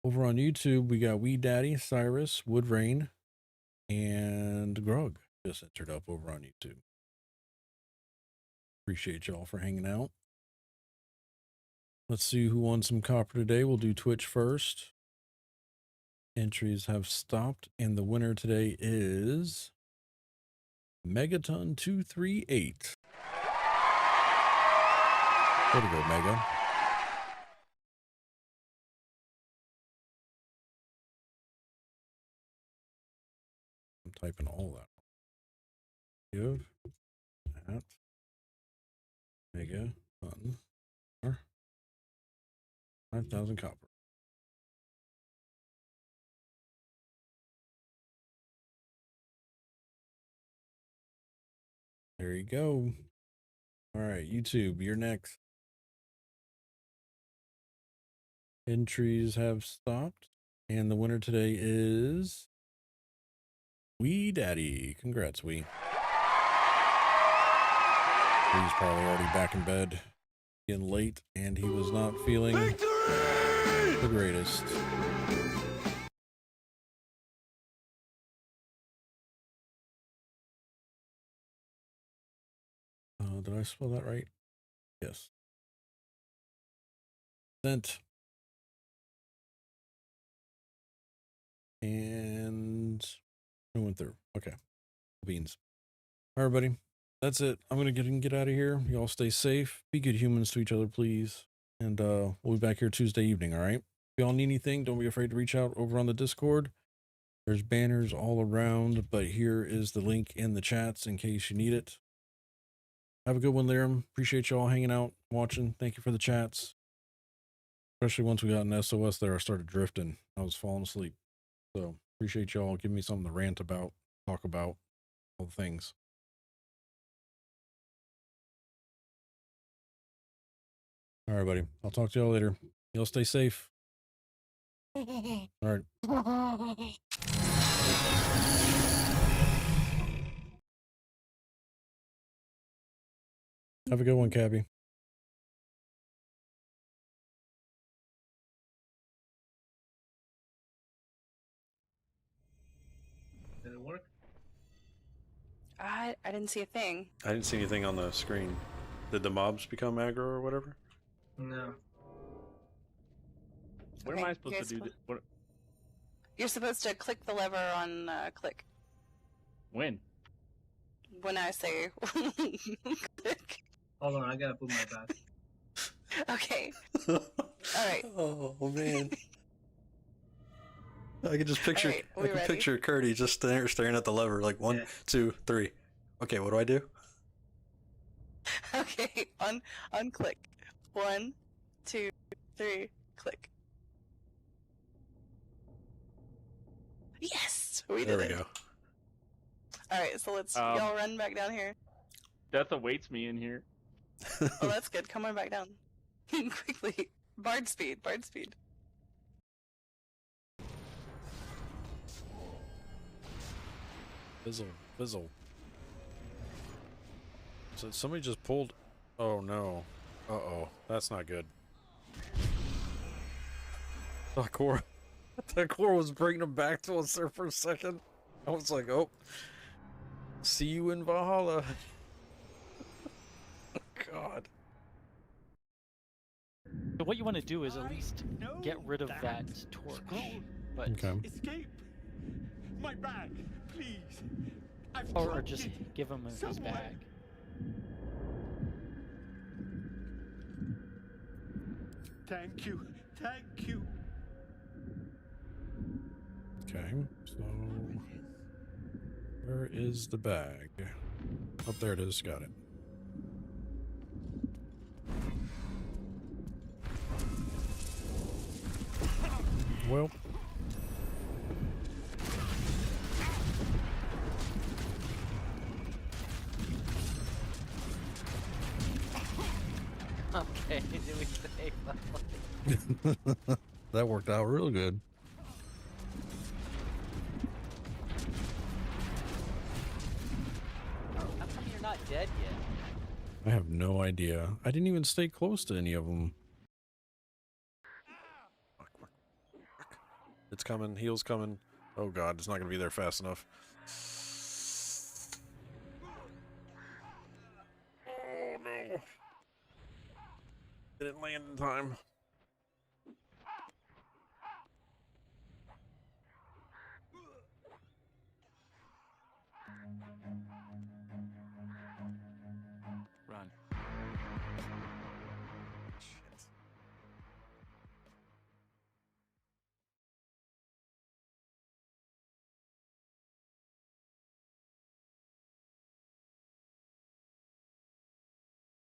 Over on YouTube, we got Wee Daddy, Cyrus, Wood Rain, and Grog just entered up over on YouTube. Appreciate y'all for hanging out. Let's see who won some copper today. We'll do Twitch first. Entries have stopped, and the winner today is Megaton 238. Way to go, Mega. I'm typing all that. Give at Mega Ton 5,000 copper. There you go. All right, YouTube, you're next. Entries have stopped, and the winner today is Wee Daddy. Congrats, Wee. He's probably already back in bed, getting late, and he was not feeling the greatest. Did I spell that right? Yes. Sent. And I went through. Okay. Beans. All right, everybody. That's it. I'm going to get out of here. Y'all stay safe. Be good humans to each other, please. And we'll be back here Tuesday evening, all right? If y'all need anything, don't be afraid to reach out over on the Discord. There's banners all around, but here is the link in the chats in case you need it. Have a good one, Liram. Appreciate y'all hanging out, watching. Thank you for the chats. Especially once we got an SOS there, I started drifting. I was falling asleep. So appreciate y'all giving me something to rant about, talk about, all the things. All right, buddy. I'll talk to y'all later. Y'all stay safe. All right. Have a good one, Cabby. Did it work? I didn't see a thing. I didn't see anything on the screen. Did the mobs become aggro or whatever? No. What Okay, am I supposed you to guys do? What? You're supposed to click the lever on click. When? When I say click. Hold on, I gotta put my back. Okay. Alright. Oh man. I can just picture Alright, we ready? picture Curdy just staring at the lever like 1, Yeah. 2, 3. Okay, what do I do? Okay, on click. 1, 2, 3, click. Yes! We There did we it. go. Alright, so let's Um, y'all run back down here. Death awaits me in here. Oh, that's good. Come on back down. Quickly. Bard speed, bard speed. Fizzle, fizzle. So somebody just pulled. Oh no. Uh-oh. That's not good. That core was bringing him back to us there for a second. I was like, oh. See you in Valhalla. God. So what you want to do is at least get rid of that torch. But Okay. Escape! My bag, please. I've or dropped just it give him his somewhere. bag. Thank you. Thank you. Okay. So where is the bag? Oh, there it is. Got it. Well, Okay, do we say that worked out real good. how come you're not dead yet? I have no idea. I didn't even stay close to any of them. It's coming. Heal's coming. Oh god, it's not going to be there fast enough. Oh no. Didn't land in time.